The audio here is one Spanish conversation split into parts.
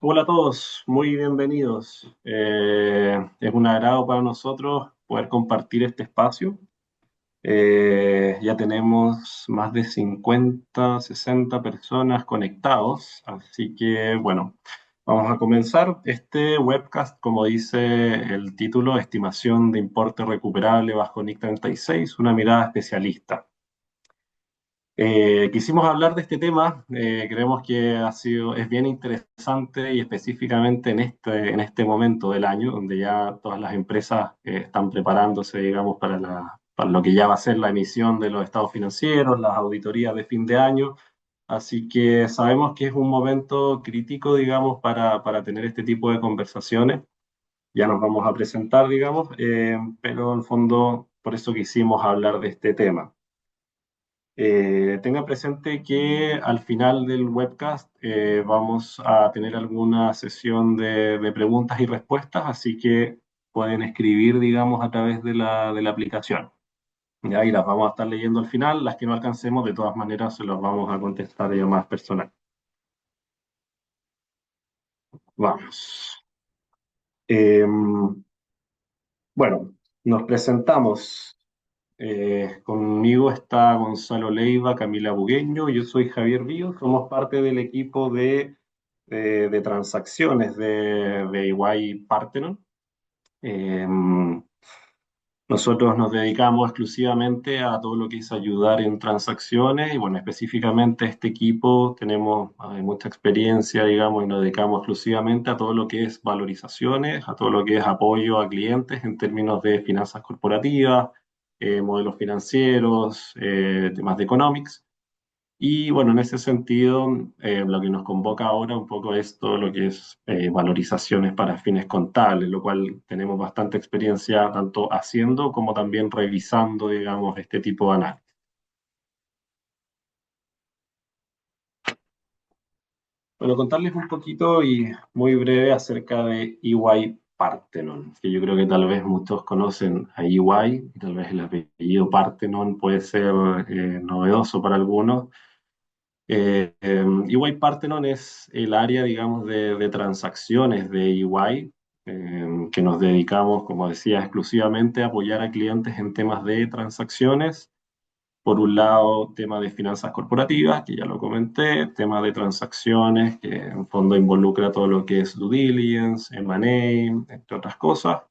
Hola a todos, muy bienvenidos. Es un agrado para nosotros poder compartir este espacio. Ya tenemos más de 50, 60 personas conectados, así que bueno, vamos a comenzar este webcast, como dice el título, Estimación de importe recuperable bajo NIC 36, una mirada especialista. Quisimos hablar de este tema, creemos que es bien interesante y específicamente en este momento del año, donde ya todas las empresas están preparándose, digamos, para lo que ya va a ser la emisión de los estados financieros, las auditorías de fin de año. Así que sabemos que es un momento crítico, digamos, para tener este tipo de conversaciones. Ya nos vamos a presentar, digamos, pero en el fondo por eso quisimos hablar de este tema. Tenga presente que al final del webcast vamos a tener alguna sesión de preguntas y respuestas, así que pueden escribir, digamos, a través de la aplicación. Ya, y las vamos a estar leyendo al final, las que no alcancemos, de todas maneras, se las vamos a contestar ya más personal. Vamos. Bueno, nos presentamos. Conmigo está Gonzalo Leiva, Camila Bugueño, yo soy Javier Bío, somos parte del equipo de transacciones de EY Parthenon. Eh, Nosotros nos dedicamos exclusivamente a todo lo que es ayudar en transacciones y bueno, específicamente este equipo tenemos mucha experiencia, digamos, y nos dedicamos exclusivamente a todo lo que es valorizaciones, a todo lo que es apoyo a clientes en términos de finanzas corporativas, modelos financieros, temas de economics. Y bueno, en ese sentido, lo que nos convoca ahora un poco es todo lo que es valorizaciones para fines contables, lo cual tenemos bastante experiencia tanto haciendo como también revisando, digamos, este tipo de análisis. Bueno, contarles un poquito y muy breve acerca de EY Parthenon, que yo creo que tal vez muchos conocen a EY y tal vez el apellido Parthenon puede ser novedoso para algunos. EY Parthenon es el área, digamos, de transacciones de EY, que nos dedicamos, como decía, exclusivamente a apoyar a clientes en temas de transacciones. Por un lado, tema de finanzas corporativas, que ya lo comenté, tema de transacciones, que en fondo involucra todo lo que es due diligence, M&A, entre otras cosas,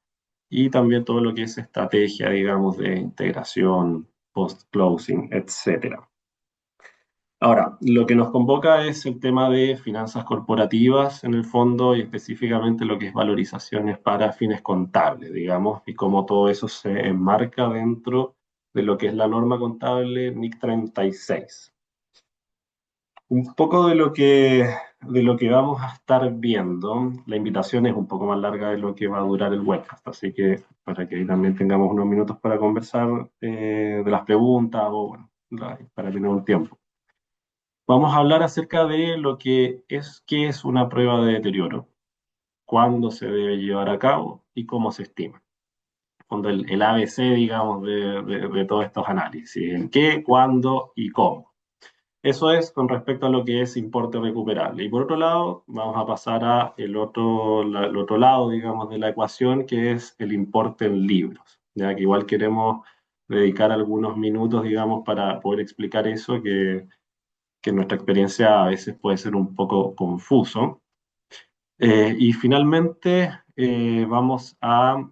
y también todo lo que es estrategia, digamos, de integración, post-closing, etcétera. Ahora, lo que nos convoca es el tema de finanzas corporativas en el fondo y específicamente lo que es valorizaciones para fines contables, digamos, y cómo todo eso se enmarca dentro de lo que es la norma contable NIC 36. Un poco de lo que vamos a estar viendo, la invitación es un poco más larga de lo que va a durar el webcast, así que para que ahí también tengamos unos minutos para conversar de las preguntas o bueno, para tener un tiempo. Vamos a hablar acerca de lo que es, qué es una prueba de deterioro, cuándo se debe llevar a cabo y cómo se estima. Cuando el ABC, digamos, de todos estos análisis, en qué, cuándo y cómo. Eso es con respecto a lo que es importe recuperable. Y por otro lado, vamos a pasar a el otro lado, digamos, de la ecuación, que es el importe en libros. Ya que igual queremos dedicar algunos minutos, digamos, para poder explicar eso, que en nuestra experiencia a veces puede ser un poco confuso. Y finalmente vamos a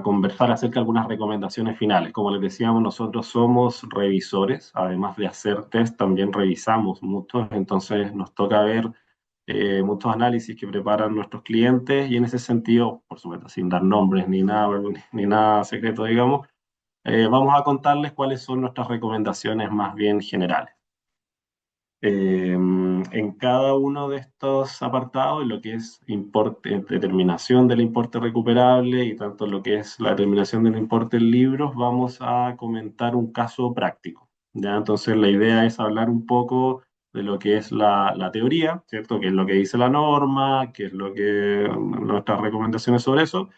conversar acerca de algunas recomendaciones finales. Como les decíamos, nosotros somos revisores, además de hacer test, también revisamos muchos, entonces nos toca ver muchos análisis que preparan nuestros clientes y en ese sentido, por supuesto, sin dar nombres ni nada secreto, digamos, vamos a contarles cuáles son nuestras recomendaciones más bien generales. En cada uno de estos apartados, lo que es importe, determinación del importe recuperable y tanto lo que es la determinación del importe en libros, vamos a comentar un caso práctico. ¿Ya? Entonces, la idea es hablar un poco de lo que es la teoría, ¿cierto? ¿Qué es lo que dice la norma? ¿Qué es lo que nuestras recomendaciones sobre eso?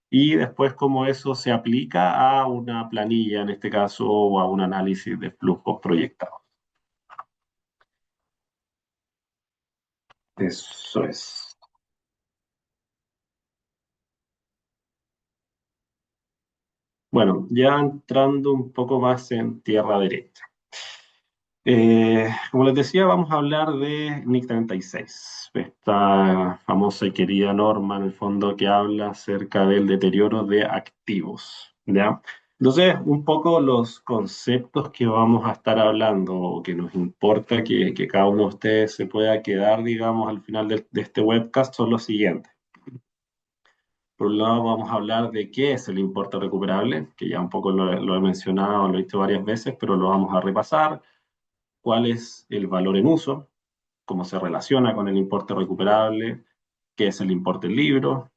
Y después cómo eso se aplica a una planilla, en este caso, o a un análisis de flujos proyectados. Eso es. Bueno, ya entrando un poco más en tierra derecha. Como les decía, vamos a hablar de NIC 36, esta famosa y querida norma en el fondo que habla acerca del deterioro de activos, ¿ya? Entonces, un poco los conceptos que vamos a estar hablando o que nos importa que cada uno de ustedes se pueda quedar, digamos, al final de este webcast son los siguientes. Por un lado, vamos a hablar de qué es el importe recuperable, que ya un poco lo he mencionado, lo he visto varias veces, pero lo vamos a repasar. ¿Cuál es el valor en uso? ¿Cómo se relaciona con el importe recuperable? ¿Qué es el importe en libro?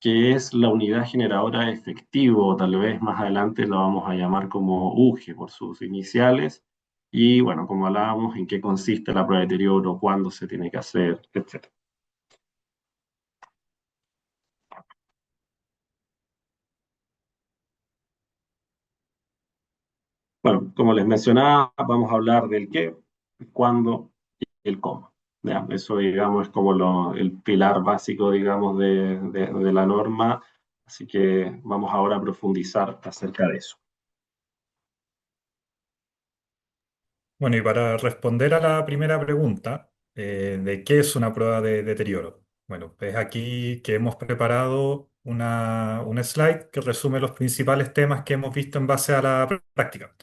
¿Qué es la unidad generadora de efectivo? O tal vez más adelante lo vamos a llamar como UGE por sus iniciales. Y bueno, como hablábamos, en qué consiste la prueba de deterioro, cuándo se tiene que hacer, etc. Bueno, como les mencionaba, vamos a hablar del qué, el cuándo y el cómo. Ya, eso, digamos, es como el pilar básico, digamos, de la norma. Así que vamos ahora a profundizar acerca de eso. Bueno, y para responder a la primera pregunta, de qué es una prueba de deterioro. Bueno, es aquí que hemos preparado un slide que resume los principales temas que hemos visto en base a la práctica,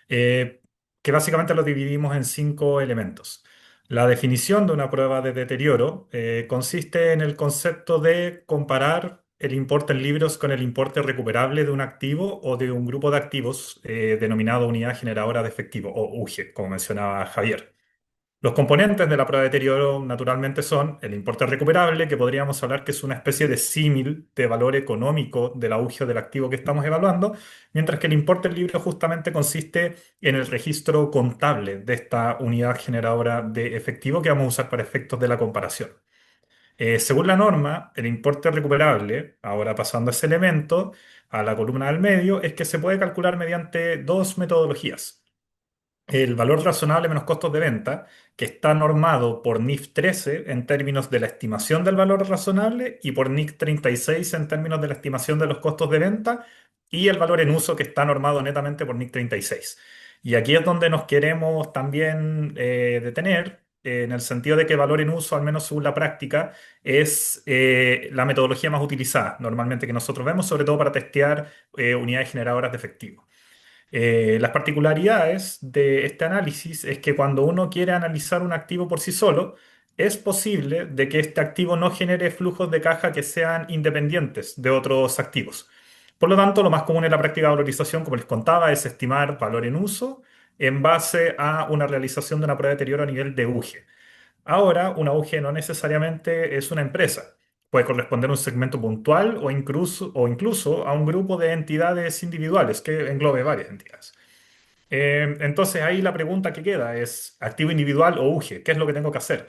eh, que básicamente lo dividimos en 5 elementos. La definición de una prueba de deterioro consiste en el concepto de comparar el importe en libros con el importe recuperable de un activo o de un grupo de activos denominado unidad generadora de efectivo o UGE, como mencionaba Javier. Los componentes de la prueba de deterioro naturalmente son el importe recuperable, que podríamos hablar que es una especie de símil de valor económico del auge del activo que estamos evaluando, mientras que el importe libre justamente consiste en el registro contable de esta unidad generadora de efectivo que vamos a usar para efectos de la comparación. Según la norma, el importe recuperable, ahora pasando a ese elemento, a la columna del medio, es que se puede calcular mediante dos metodologías: el valor razonable menos costos de venta, que está normado por NIF 13 en términos de la estimación del valor razonable y por NIC 36 en términos de la estimación de los costos de venta, y el valor en uso, que está normado netamente por NIC 36. Y aquí es donde nos queremos también detener, en el sentido de que valor en uso, al menos según la práctica, es la metodología más utilizada normalmente que nosotros vemos, sobre todo para testear unidades generadoras de efectivo. Las particularidades de este análisis es que cuando uno quiere analizar un activo por sí solo, es posible de que este activo no genere flujos de caja que sean independientes de otros activos. Por lo tanto, lo más común en la práctica de valorización, como les contaba, es estimar valor en uso en base a una realización de una prueba de deterioro a nivel de UGE. Ahora, un auge no necesariamente es una empresa. Puede corresponder a un segmento puntual o incluso a un grupo de entidades individuales que englobe varias entidades. Entonces ahí la pregunta que queda es: ¿activo individual o UGE? ¿Qué es lo que tengo que hacer?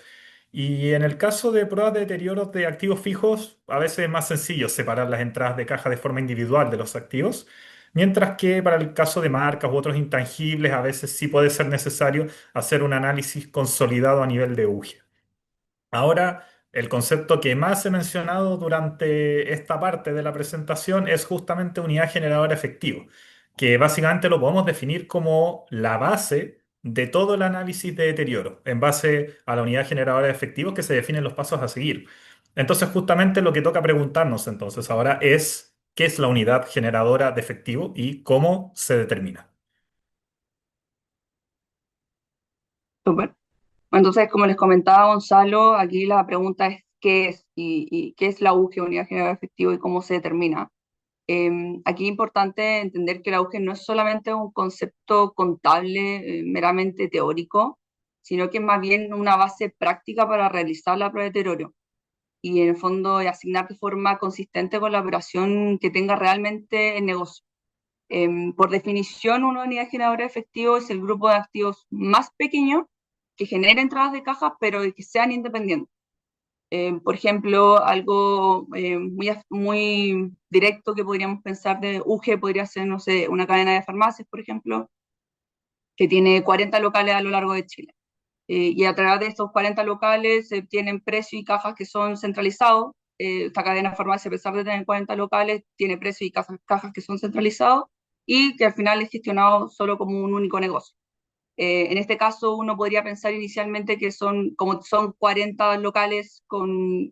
Y en el caso de pruebas de deterioros de activos fijos, a veces es más sencillo separar las entradas de caja de forma individual de los activos, mientras que para el caso de marcas u otros intangibles, a veces sí puede ser necesario hacer un análisis consolidado a nivel de UGE. Ahora, el concepto que más he mencionado durante esta parte de la presentación es justamente unidad generadora efectivo, que básicamente lo podemos definir como la base de todo el análisis de deterioro, en base a la unidad generadora de efectivos que se definen los pasos a seguir. Entonces, justamente lo que toca preguntarnos entonces ahora es: ¿qué es la unidad generadora de efectivo y cómo se determina? Súper. Entonces, como les comentaba Gonzalo, aquí la pregunta es qué es y qué es la UGE, Unidad General de Efectivo, y cómo se determina. Aquí es importante entender que la UGE no es solamente un concepto contable meramente teórico, sino que es más bien una base práctica para realizar la prueba de deterioro y en el fondo asignar de forma consistente con la operación que tenga realmente el negocio. Por definición, una unidad generadora de efectivo es el grupo de activos más pequeño que genera entradas de caja, pero que sean independientes. Por ejemplo, algo muy directo que podríamos pensar de UGE podría ser, no sé, una cadena de farmacias, por ejemplo, que tiene 40 locales a lo largo de Chile. Y a través de estos 40 locales se tienen precio y cajas que son centralizados. Esta cadena de farmacia, a pesar de tener 40 locales, tiene precio y cajas que son centralizados y que al final es gestionado solo como un único negocio. En este caso, uno podría pensar inicialmente que como son 40 locales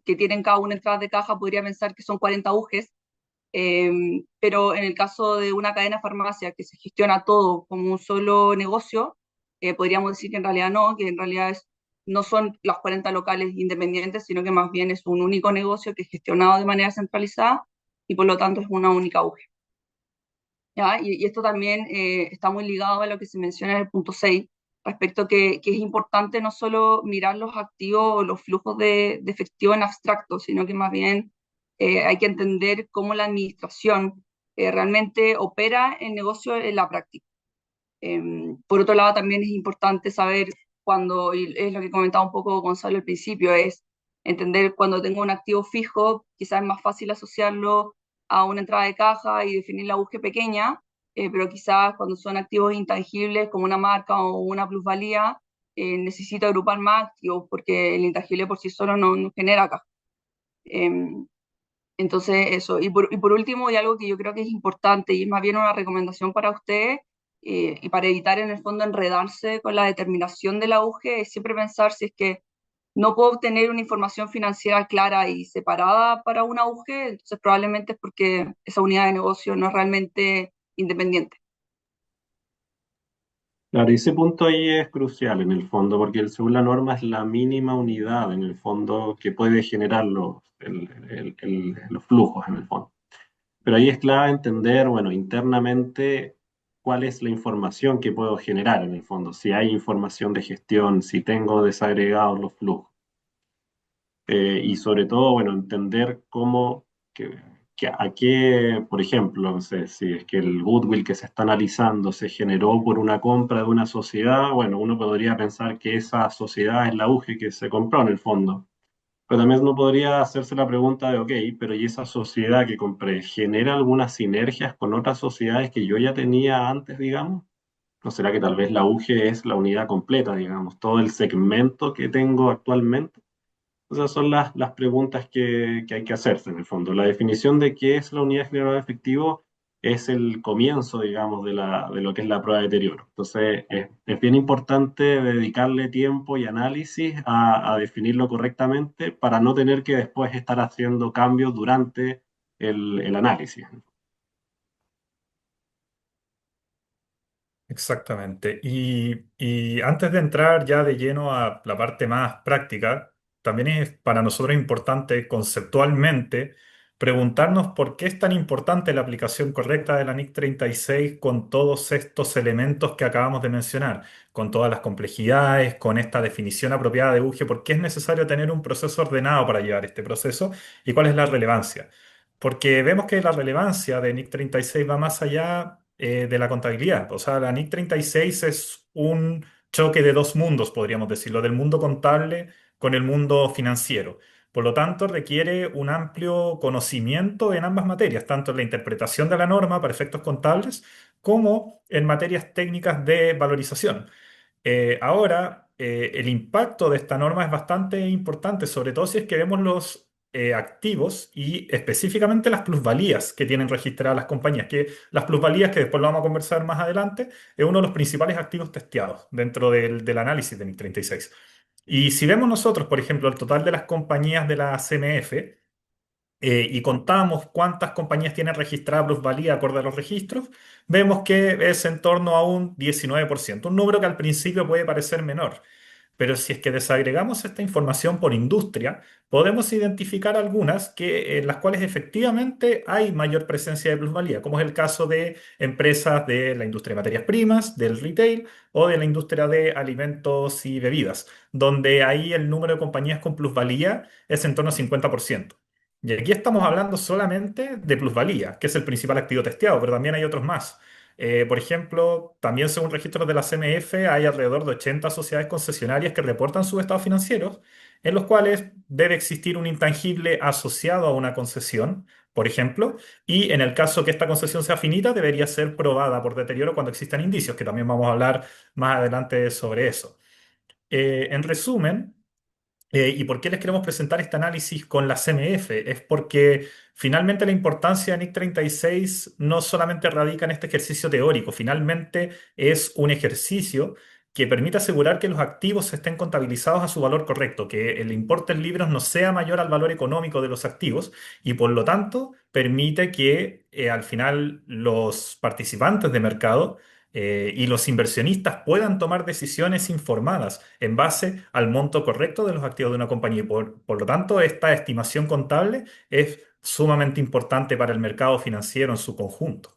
que tienen cada una entrada de caja, podría pensar que son 40 UGEs, pero en el caso de una cadena de farmacia que se gestiona todo como un solo negocio, podríamos decir que en realidad no, que en realidad no son los 40 locales independientes, sino que más bien es un único negocio que es gestionado de manera centralizada y por lo tanto es una única UGE. ¿Ya? Y esto también está muy ligado a lo que se menciona en el punto 6 respecto a que es importante no solo mirar los activos o los flujos de efectivo en abstracto, sino que más bien hay que entender cómo la administración realmente opera el negocio en la práctica. Por otro lado, también es importante saber y es lo que comentaba un poco Gonzalo al principio, es entender cuando tengo un activo fijo, quizás es más fácil asociarlo a una entrada de caja y definir la búsqueda pequeña, pero quizás cuando son activos intangibles como una marca o una plusvalía, necesito agrupar más activos porque el intangible por sí solo no genera caja. Entonces, eso. Y por último, hay algo que yo creo que es importante y es más bien una recomendación para ustedes y para evitar en el fondo enredarse con la determinación del auge, es siempre pensar si es que no puedo obtener una información financiera clara y separada para un auge, entonces probablemente es porque esa unidad de negocio no es realmente independiente. Claro, y ese punto ahí es crucial en el fondo, porque según la norma es la mínima unidad en el fondo que puede generar los flujos en el fondo. Pero ahí es clave entender, bueno, internamente cuál es la información que puedo generar en el fondo, si hay información de gestión, si tengo desagregados los flujos. Y sobre todo, bueno, entender cómo, a qué, por ejemplo, no sé, si es que el goodwill que se está analizando se generó por una compra de una sociedad, bueno, uno podría pensar que esa sociedad es la UGE que se compró en el fondo. Pero también uno podría hacerse la pregunta de, ok, pero ¿y esa sociedad que compré genera algunas sinergias con otras sociedades que yo ya tenía antes, digamos? ¿No será que tal vez la UGE es la unidad completa, digamos, todo el segmento que tengo actualmente? Esas son las preguntas que hay que hacerse en el fondo. La definición de qué es la unidad generadora de efectivo es el comienzo, digamos, de lo que es la prueba de deterioro. Entonces, es bien importante dedicarle tiempo y análisis a definirlo correctamente para no tener que después estar haciendo cambios durante el análisis. Exactamente. Y antes de entrar ya de lleno a la parte más práctica, también es para nosotros importante conceptualmente preguntarnos por qué es tan importante la aplicación correcta de la NIC 36 con todos estos elementos que acabamos de mencionar, con todas las complejidades, con esta definición apropiada de UGE, por qué es necesario tener un proceso ordenado para llevar este proceso y cuál es la relevancia. Porque vemos que la relevancia de NIC 36 va más allá de la contabilidad. O sea, la NIC 36 es un choque de dos mundos, podríamos decirlo, del mundo contable con el mundo financiero. Por lo tanto, requiere un amplio conocimiento en ambas materias, tanto en la interpretación de la norma para efectos contables como en materias técnicas de valorización. Ahora, el impacto de esta norma es bastante importante, sobre todo si es que vemos los activos y específicamente las plusvalías que tienen registradas las compañías, que las plusvalías, que después lo vamos a conversar más adelante, es uno de los principales activos testeados dentro del análisis de NIC 36. Y si vemos nosotros, por ejemplo, el total de las compañías de la CMF, y contamos cuántas compañías tienen registrada plusvalía acorde a los registros, vemos que es en torno a un 19%, un número que al principio puede parecer menor. Pero si es que desagregamos esta información por industria, podemos identificar algunas en las cuales efectivamente hay mayor presencia de plusvalía, como es el caso de empresas de la industria de materias primas, del retail o de la industria de alimentos y bebidas, donde ahí el número de compañías con plusvalía es en torno a 50%. Y aquí estamos hablando solamente de plusvalía, que es el principal activo testeado, pero también hay otros más. Por ejemplo, también según registros de la CMF, hay alrededor de 80 sociedades concesionarias que reportan sus estados financieros, en los cuales debe existir un intangible asociado a una concesión, por ejemplo, y en el caso que esta concesión sea finita, debería ser probada por deterioro cuando existan indicios, que también vamos a hablar más adelante sobre eso. En resumen, ¿y por qué les queremos presentar este análisis con la CMF? Es porque finalmente la importancia de NIC 36 no solamente radica en este ejercicio teórico, finalmente es un ejercicio que permite asegurar que los activos estén contabilizados a su valor correcto, que el importe en libros no sea mayor al valor económico de los activos y por lo tanto permite que al final los participantes de mercado y los inversionistas puedan tomar decisiones informadas en base al monto correcto de los activos de una compañía. Y por lo tanto, esta estimación contable es sumamente importante para el mercado financiero en su conjunto.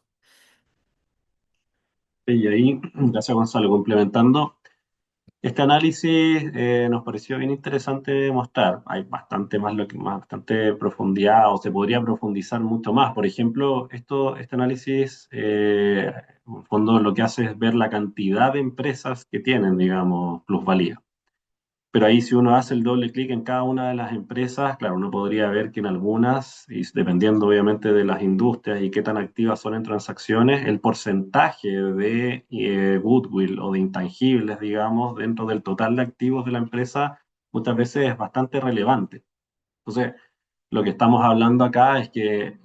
Y ahí, gracias Gonzalo, complementando. Este análisis nos pareció bien interesante mostrar. Hay bastante más, bastante profundidad o se podría profundizar mucho más. Por ejemplo, este análisis, en el fondo lo que hace es ver la cantidad de empresas que tienen, digamos, plusvalía. Pero ahí si uno hace el doble clic en cada una de las empresas, claro, uno podría ver que en algunas, y dependiendo obviamente de las industrias y qué tan activas son en transacciones, el porcentaje de goodwill o de intangibles, digamos, dentro del total de activos de la empresa, muchas veces es bastante relevante. Entonces, lo que estamos hablando acá es que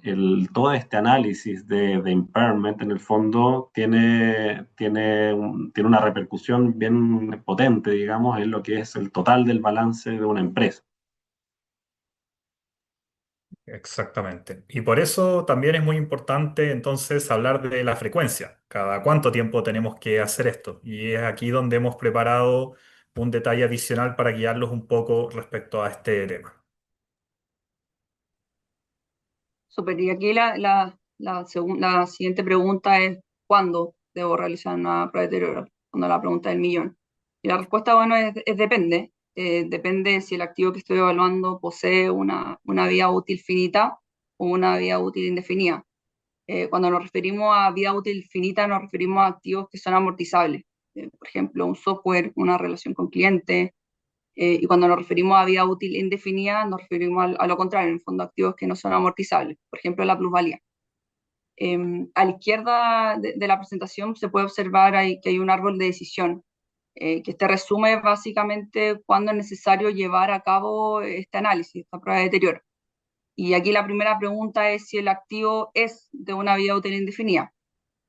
todo este análisis de impairment en el fondo tiene una repercusión bien potente, digamos, en lo que es el total del balance de una empresa. Exactamente. Y por eso también es muy importante entonces hablar de la frecuencia. ¿Cada cuánto tiempo tenemos que hacer esto? Y es aquí donde hemos preparado un detalle adicional para guiarlos un poco respecto a este tema. Súper. Y aquí la siguiente pregunta es: ¿cuándo debo realizar una prueba de deterioro? Cuando la pregunta del millón. Y la respuesta, bueno, es depende. Depende si el activo que estoy evaluando posee una vida útil finita o una vida útil indefinida. Cuando nos referimos a vida útil finita, nos referimos a activos que son amortizables. Por ejemplo, un software, una relación con cliente. Y cuando nos referimos a vida útil indefinida, nos referimos a lo contrario, en el fondo activos que no son amortizables, por ejemplo la plusvalía. A la izquierda de la presentación se puede observar ahí que hay un árbol de decisión, que este resume básicamente cuándo es necesario llevar a cabo este análisis, esta prueba de deterioro. Y aquí la primera pregunta es si el activo es de una vida útil indefinida.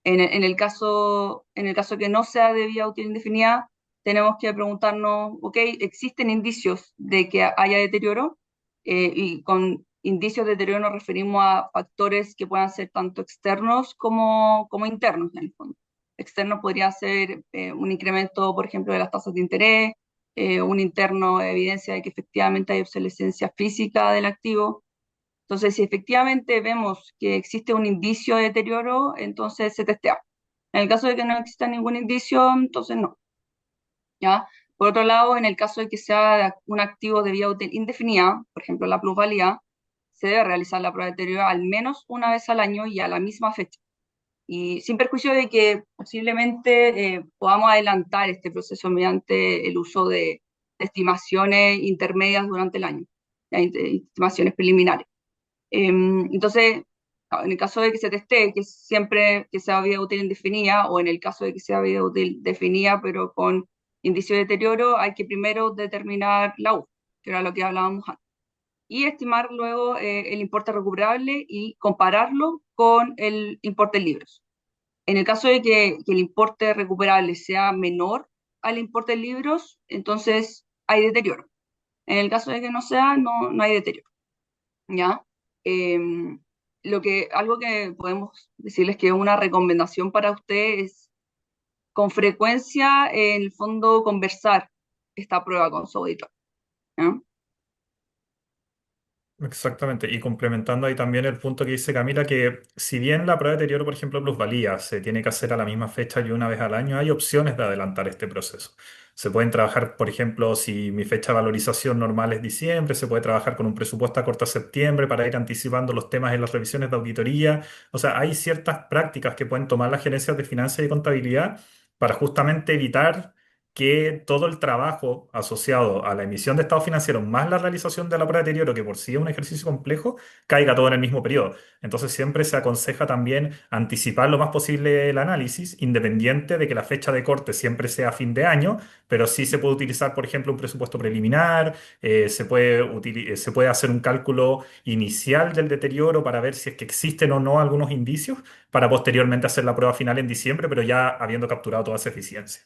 En el caso que no sea de vida útil indefinida, tenemos que preguntarnos, ok, ¿existen indicios de que haya deterioro? Y con indicios de deterioro nos referimos a factores que puedan ser tanto externos como internos, en el fondo. Externo podría ser un incremento, por ejemplo, de las tasas de interés, un interno evidencia de que efectivamente hay obsolescencia física del activo. Entonces, si efectivamente vemos que existe un indicio de deterioro, entonces se testea. En el caso de que no exista ningún indicio, entonces no. ¿Ya? Por otro lado, en el caso de que sea un activo de vida útil indefinida, por ejemplo la plusvalía, se debe realizar la prueba de deterioro al menos una vez al año y a la misma fecha. Y sin perjuicio de que posiblemente podamos adelantar este proceso mediante el uso de estimaciones intermedias durante el año, ¿ya? Estimaciones preliminares. Entonces, en el caso de que se testee, que siempre que sea vida útil indefinida, o en el caso de que sea vida útil definida, pero con indicio de deterioro, hay que primero determinar la U, que era lo que hablábamos antes, y estimar luego el importe recuperable y compararlo con el importe en libros. En el caso de que el importe recuperable sea menor al importe en libros, entonces hay deterioro. En el caso de que no sea, no hay deterioro. ¿Ya? Em, algo que podemos decirles que es una recomendación para usted es con frecuencia, en el fondo, conversar esta prueba con su auditor. ¿Ya? Exactamente, y complementando ahí también el punto que dice Camila, que si bien la prueba de deterioro, por ejemplo, plusvalía, se tiene que hacer a la misma fecha y una vez al año, hay opciones de adelantar este proceso. Se pueden trabajar, por ejemplo, si mi fecha de valorización normal es diciembre, se puede trabajar con un presupuesto a corto septiembre para ir anticipando los temas en las revisiones de auditoría. O sea, hay ciertas prácticas que pueden tomar las gerencias de finanzas y contabilidad para justamente evitar que todo el trabajo asociado a la emisión de estados financieros más la realización de la prueba de deterioro, que por sí es un ejercicio complejo, caiga todo en el mismo periodo. Entonces siempre se aconseja también anticipar lo más posible el análisis, independiente de que la fecha de corte siempre sea a fin de año, pero sí se puede utilizar, por ejemplo, un presupuesto preliminar, se puede hacer un cálculo inicial del deterioro para ver si es que existen o no algunos indicios, para posteriormente hacer la prueba final en diciembre, pero ya habiendo capturado toda esa eficiencia.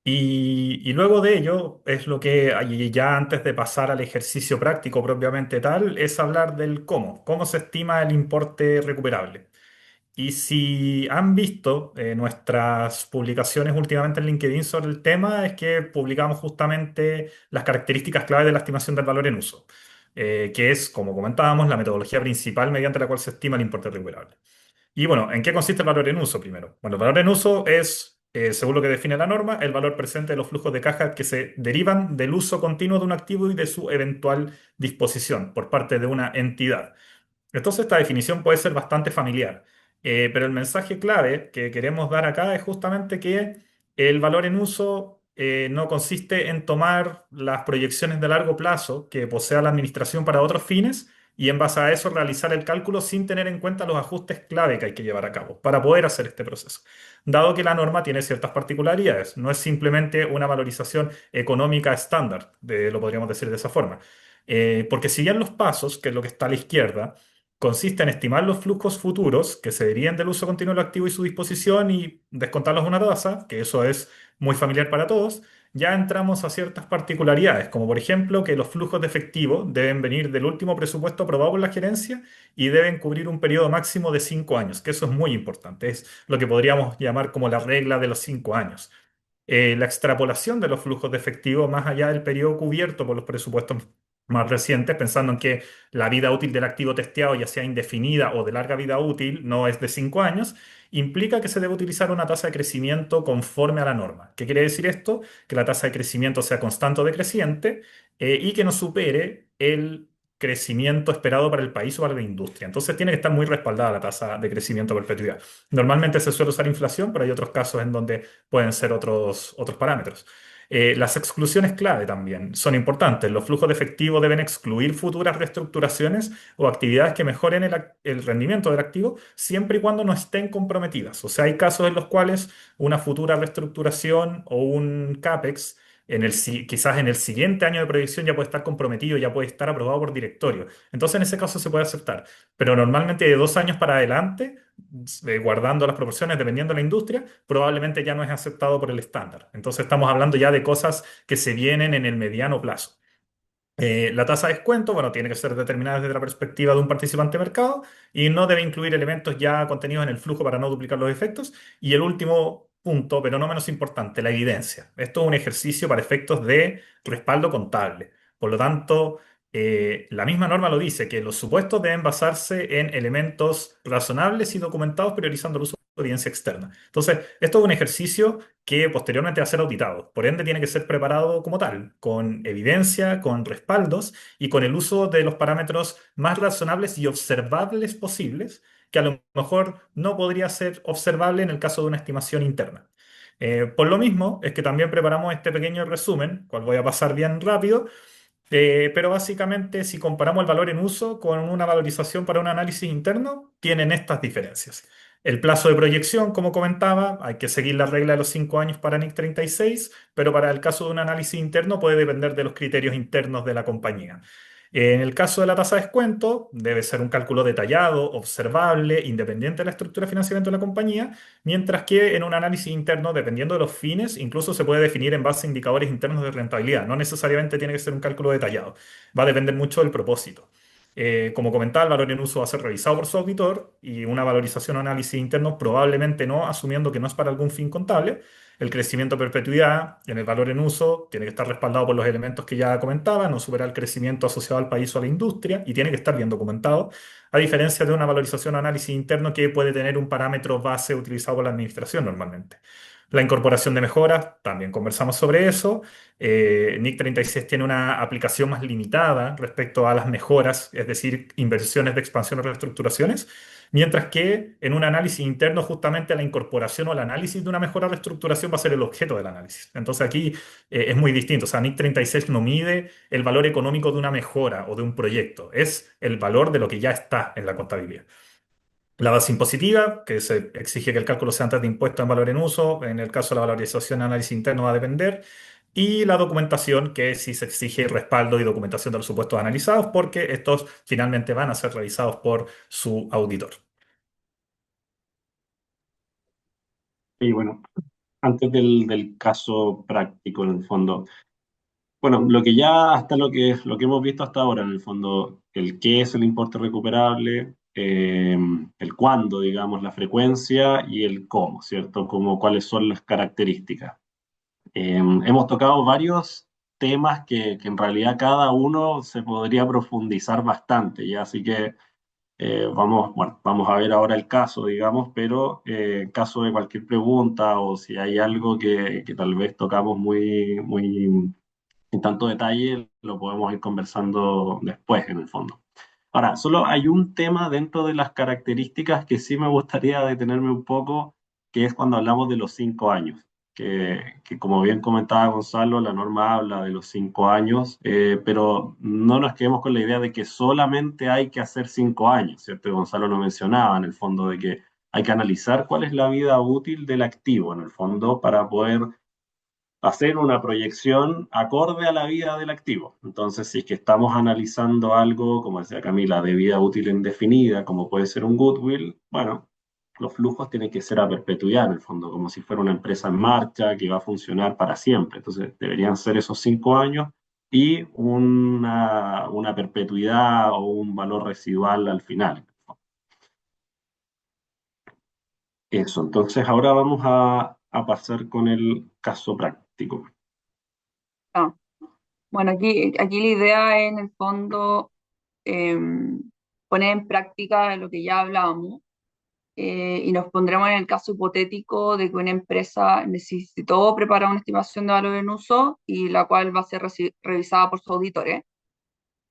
Y luego de ello, es lo que y ya antes de pasar al ejercicio práctico propiamente tal, es hablar del cómo se estima el importe recuperable. Y si han visto nuestras publicaciones últimamente en LinkedIn sobre el tema, es que publicamos justamente las características clave de la estimación del valor en uso, que es, como comentábamos, la metodología principal mediante la cual se estima el importe recuperable. Y bueno, ¿en qué consiste el valor en uso primero? Bueno, el valor en uso es, según lo que define la norma, el valor presente de los flujos de caja que se derivan del uso continuo de un activo y de su eventual disposición por parte de una entidad. Entonces esta definición puede ser bastante familiar, pero el mensaje clave que queremos dar acá es justamente que el valor en uso no consiste en tomar las proyecciones de largo plazo que posea la administración para otros fines y en base a eso realizar el cálculo sin tener en cuenta los ajustes clave que hay que llevar a cabo para poder hacer este proceso. Dado que la norma tiene ciertas particularidades, no es simplemente una valorización económica estándar, lo podríamos decir de esa forma. Porque si bien los pasos, que es lo que está a la izquierda, consiste en estimar los flujos futuros que se deriven del uso continuo del activo y su disposición y descontarlos de una tasa, que eso es muy familiar para todos, ya entramos a ciertas particularidades, como por ejemplo que los flujos de efectivo deben venir del último presupuesto aprobado por la gerencia y deben cubrir un periodo máximo de 5 años, que eso es muy importante, es lo que podríamos llamar como la regla de los 5 años. La extrapolación de los flujos de efectivo más allá del periodo cubierto por los presupuestos más recientes, pensando en que la vida útil del activo testeado, ya sea indefinida o de larga vida útil, no es de 5 años, implica que se debe utilizar una tasa de crecimiento conforme a la norma. ¿Qué quiere decir esto? Que la tasa de crecimiento sea constante o decreciente y que no supere el crecimiento esperado para el país o para la industria. Entonces tiene que estar muy respaldada la tasa de crecimiento a perpetuidad. Normalmente se suele usar inflación, pero hay otros casos en donde pueden ser otros parámetros. Las exclusiones clave también son importantes. Los flujos de efectivo deben excluir futuras reestructuraciones o actividades que mejoren el rendimiento del activo siempre y cuando no estén comprometidas. O sea, hay casos en los cuales una futura reestructuración o un CAPEX quizás en el siguiente año de proyección ya puede estar comprometido, ya puede estar aprobado por directorio. Entonces, en ese caso se puede aceptar. Pero normalmente de 2 años para adelante, guardando las proporciones dependiendo de la industria, probablemente ya no es aceptado por el estándar. Entonces estamos hablando ya de cosas que se vienen en el mediano plazo. La tasa de descuento, bueno, tiene que ser determinada desde la perspectiva de un participante de mercado y no debe incluir elementos ya contenidos en el flujo para no duplicar los efectos. Y el último punto, pero no menos importante, la evidencia. Esto es un ejercicio para efectos de respaldo contable. Por lo tanto, la misma norma lo dice, que los supuestos deben basarse en elementos razonables y documentados priorizando el uso de evidencia externa. Entonces, esto es un ejercicio que posteriormente va a ser auditado. Por ende, tiene que ser preparado como tal, con evidencia, con respaldos y con el uso de los parámetros más razonables y observables posibles, que a lo mejor no podría ser observable en el caso de una estimación interna. Por lo mismo, es que también preparamos este pequeño resumen, cual voy a pasar bien rápido, pero básicamente, si comparamos el valor en uso con una valorización para un análisis interno, tienen estas diferencias. El plazo de proyección, como comentaba, hay que seguir la regla de los 5 años para NIC 36, pero para el caso de un análisis interno puede depender de los criterios internos de la compañía. En el caso de la tasa de descuento, debe ser un cálculo detallado, observable, independiente de la estructura de financiamiento de la compañía, mientras que en un análisis interno, dependiendo de los fines, incluso se puede definir en base a indicadores internos de rentabilidad. No necesariamente tiene que ser un cálculo detallado. Va a depender mucho del propósito. Como comentaba, el valor en uso va a ser revisado por su auditor y una valorización o análisis interno probablemente no, asumiendo que no es para algún fin contable. El crecimiento a perpetuidad en el valor en uso tiene que estar respaldado por los elementos que ya comentaba, no supera el crecimiento asociado al país o a la industria y tiene que estar bien documentado, a diferencia de una valorización o análisis interno que puede tener un parámetro base utilizado por la administración normalmente. La incorporación de mejoras, también conversamos sobre eso. NIC 36 tiene una aplicación más limitada respecto a las mejoras, es decir, inversiones de expansión o reestructuraciones, mientras que en un análisis interno justamente la incorporación o el análisis de una mejora o reestructuración va a ser el objeto del análisis. Entonces aquí es muy distinto. O sea, NIC 36 no mide el valor económico de una mejora o de un proyecto, es el valor de lo que ya está en la contabilidad. La base impositiva, que se exige que el cálculo sea antes de impuesto en valor en uso, en el caso de la valorización análisis interno va a depender, y la documentación, que sí se exige respaldo y documentación de los supuestos analizados, porque estos finalmente van a ser revisados por su auditor. Y bueno, antes del caso práctico, en el fondo, bueno, lo que ya hasta lo que hemos visto hasta ahora, en el fondo, el qué es el importe recuperable, el cuándo, digamos, la frecuencia y el cómo, ¿cierto? Como cuáles son las características. Hemos tocado varios temas que en realidad cada uno se podría profundizar bastante, ¿ya? Así que bueno, vamos a ver ahora el caso, digamos, pero en caso de cualquier pregunta o si hay algo que tal vez tocamos muy en tanto detalle, lo podemos ir conversando después, en el fondo. Ahora, solo hay un tema dentro de las características que sí me gustaría detenerme un poco, que es cuando hablamos de los 5 años. Que como bien comentaba Gonzalo, la norma habla de los 5 años, pero no nos quedemos con la idea de que solamente hay que hacer 5 años, ¿cierto? Gonzalo lo mencionaba en el fondo de que hay que analizar cuál es la vida útil del activo, en el fondo, para poder hacer una proyección acorde a la vida del activo. Entonces, si es que estamos analizando algo, como decía Camila, de vida útil indefinida, como puede ser un goodwill, bueno, los flujos tienen que ser a perpetuidad, en el fondo, como si fuera una empresa en marcha que va a funcionar para siempre. Entonces, deberían ser esos 5 años y una perpetuidad o un valor residual al final. Eso, entonces ahora vamos a pasar con el caso práctico. Ah, bueno, aquí la idea es en el fondo em, poner en práctica lo que ya hablábamos y nos pondremos en el caso hipotético de que una empresa necesitó preparar una estimación de valor en uso y la cual va a ser revisada por sus auditores.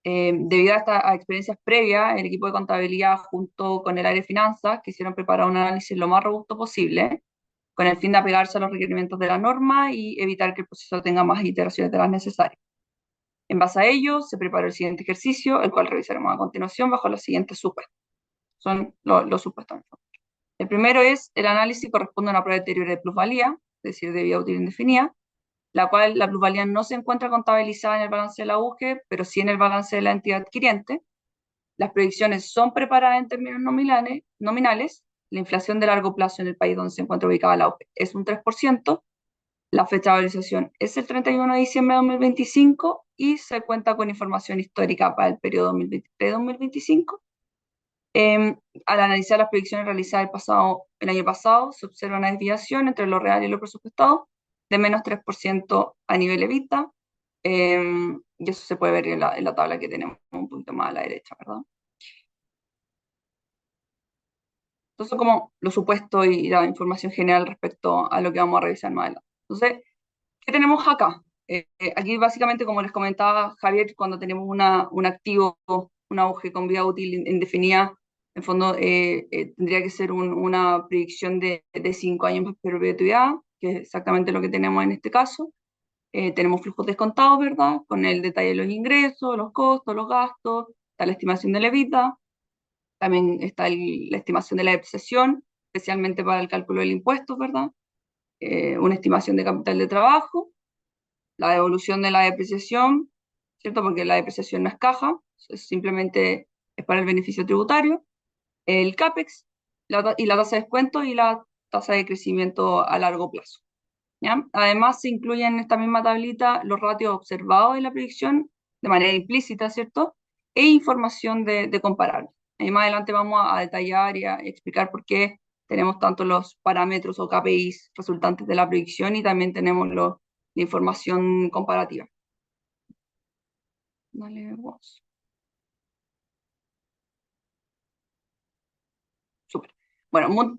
Debido a estas experiencias previas, el equipo de contabilidad junto con el área de finanzas quisieron preparar un análisis lo más robusto posible con el fin de apegarse a los requerimientos de la norma y evitar que el proceso tenga más iteraciones de las necesarias. En base a ello, se preparó el siguiente ejercicio, el cual revisaremos a continuación bajo los siguientes supuestos. Son los supuestos. El primero es, el análisis corresponde a una prueba de deterioro de plusvalía, es decir, de vida útil indefinida, la cual la plusvalía no se encuentra contabilizada en el balance de la UGE, pero sí en el balance de la entidad adquiriente. Las predicciones son preparadas en términos nominales. La inflación de largo plazo en el país donde se encuentra ubicada la UGE es un 3%. La fecha de valorización es el 31 de diciembre de 2025 y se cuenta con información histórica para el periodo 2023-2025. Al analizar las predicciones realizadas el año pasado, se observa una desviación entre lo real y lo presupuestado de menos 3% a nivel EBITDA, y eso se puede ver en la tabla que tenemos un poquito más a la derecha, ¿verdad? Entonces, como los supuestos y la información general respecto a lo que vamos a revisar más adelante. Entonces, ¿qué tenemos acá? Aquí básicamente, como les comentaba Javier, cuando tenemos un activo, una auge con vida útil indefinida, en fondo tendría que ser una predicción de 5 años de perpetuidad, que es exactamente lo que tenemos en este caso. Tenemos flujos descontados, ¿verdad? Con el detalle de los ingresos, los costos, los gastos, está la estimación de la EBITDA, también está la estimación de la depreciación, especialmente para el cálculo del impuesto, ¿verdad? Una estimación de capital de trabajo, la devolución de la depreciación, ¿cierto? Porque la depreciación no es caja, simplemente es para el beneficio tributario, el CAPEX y la tasa de descuento y la tasa de crecimiento a largo plazo. ¿Ya? Además, se incluyen en esta misma tablita los ratios observados en la predicción de manera implícita, ¿cierto? E información de comparable. Y más adelante vamos a detallar y a explicar por qué tenemos tanto los parámetros o KPIs resultantes de la predicción y también tenemos la información comparativa. Dale, Súper. bueno,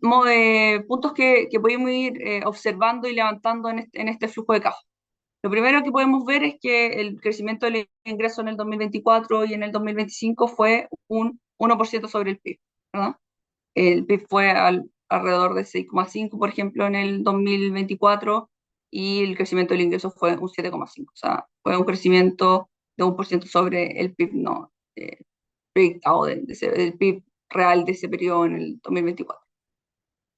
puntos que podemos ir observando y levantando en este flujo de caja. Lo primero que podemos ver es que el crecimiento del ingreso en el 2024 y en el 2025 fue un 1% sobre el PIB, ¿verdad? El PIB fue alrededor de 6,5, por ejemplo, en el 2024 y el crecimiento del ingreso fue un 7,5. O sea, fue un crecimiento de 1% sobre el PIB no proyectado del PIB real de ese periodo en el 2024.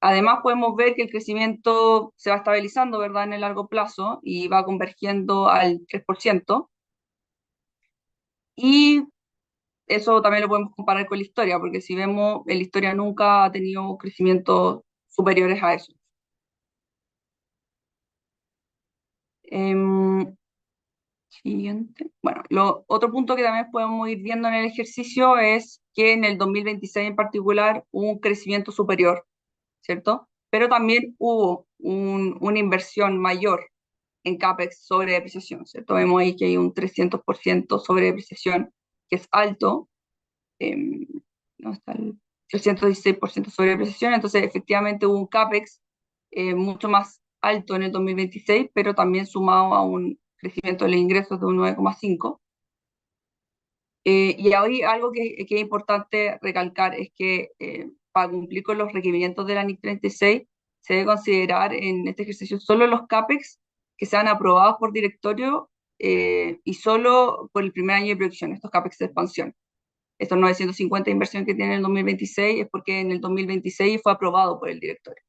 Además, podemos ver que el crecimiento se va estabilizando, ¿verdad?, en el largo plazo y va convergiendo al 3%. Y eso también lo podemos comparar con la historia, porque si vemos, la historia nunca ha tenido crecimientos superiores a eso. Em, Siguiente. Bueno, otro punto que también podemos ir viendo en el ejercicio es que en el 2026 en particular hubo un crecimiento superior, ¿cierto? Pero también hubo una inversión mayor en CAPEX sobre depreciación, ¿cierto? Vemos ahí que hay un 300% sobre depreciación, que es alto. ¿No está el 316% sobre depreciación? Entonces, efectivamente hubo un CAPEX mucho más alto en el 2026, pero también sumado a un crecimiento de los ingresos de un 9,5. Y ahí algo que es importante recalcar es que para cumplir con los requerimientos de la NIC 36 se debe considerar en este ejercicio solo los CAPEX que sean aprobados por directorio y solo por el primer año de producción, estos CAPEX de expansión. Estos 950 de inversión que tiene en el 2026 es porque en el 2026 fue aprobado por el directorio.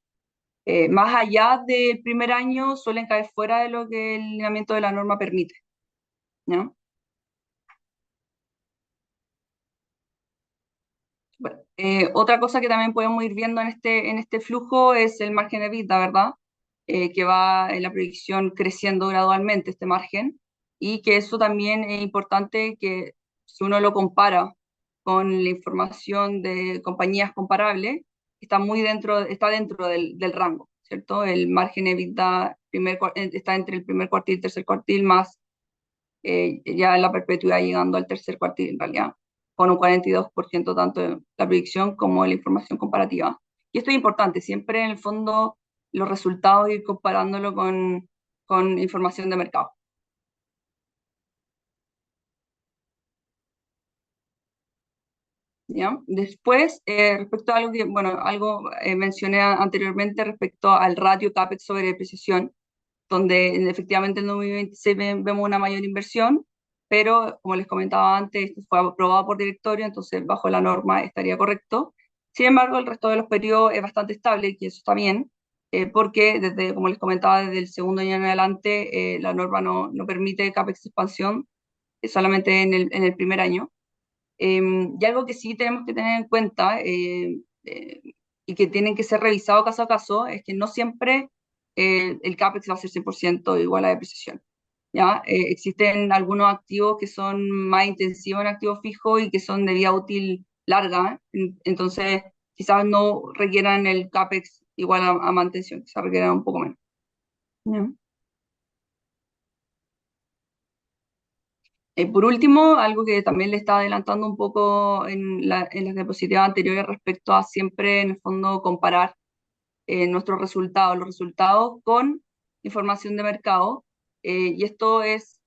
Más allá del primer año suelen caer fuera de lo que el lineamiento de la norma permite, ¿no? Bueno, otra cosa que también podemos ir viendo en este flujo es el margen de EBITDA, ¿verdad? Que va en la proyección creciendo gradualmente este margen y que eso también es importante que si uno lo compara con la información de compañías comparables, está dentro del rango, ¿cierto? El margen de EBITDA está entre el primer cuartil y el tercer cuartil más ya en la perpetuidad llegando al tercer cuartil en realidad, con un 42% tanto de la predicción como de la información comparativa. Y esto es importante, siempre en el fondo los resultados ir comparándolo con información de mercado. ¿Ya? Después, respecto a algo que, bueno, algo mencioné anteriormente respecto al ratio CAPEX sobre depreciación, donde efectivamente en 2026 vemos una mayor inversión, pero como les comentaba antes, esto fue aprobado por directorio, entonces bajo la norma estaría correcto. Sin embargo, el resto de los periodos es bastante estable, y eso está bien, porque desde, como les comentaba, desde el segundo año en adelante, la norma no permite CAPEX expansión, solamente en el primer año. Y algo que sí tenemos que tener en cuenta y que tienen que ser revisado caso a caso es que no siempre el CAPEX va a ser 100% igual a depreciación. ¿Ya? Existen algunos activos que son más intensivos en activos fijos y que son de vida útil larga, entonces quizás no requieran el CAPEX igual a mantención, quizás requieran un poco menos. ¿Ya? Por último, algo que también le estaba adelantando un poco en las diapositivas anteriores respecto a siempre, en el fondo, comparar nuestros resultados, los resultados con información de mercado. Y esto es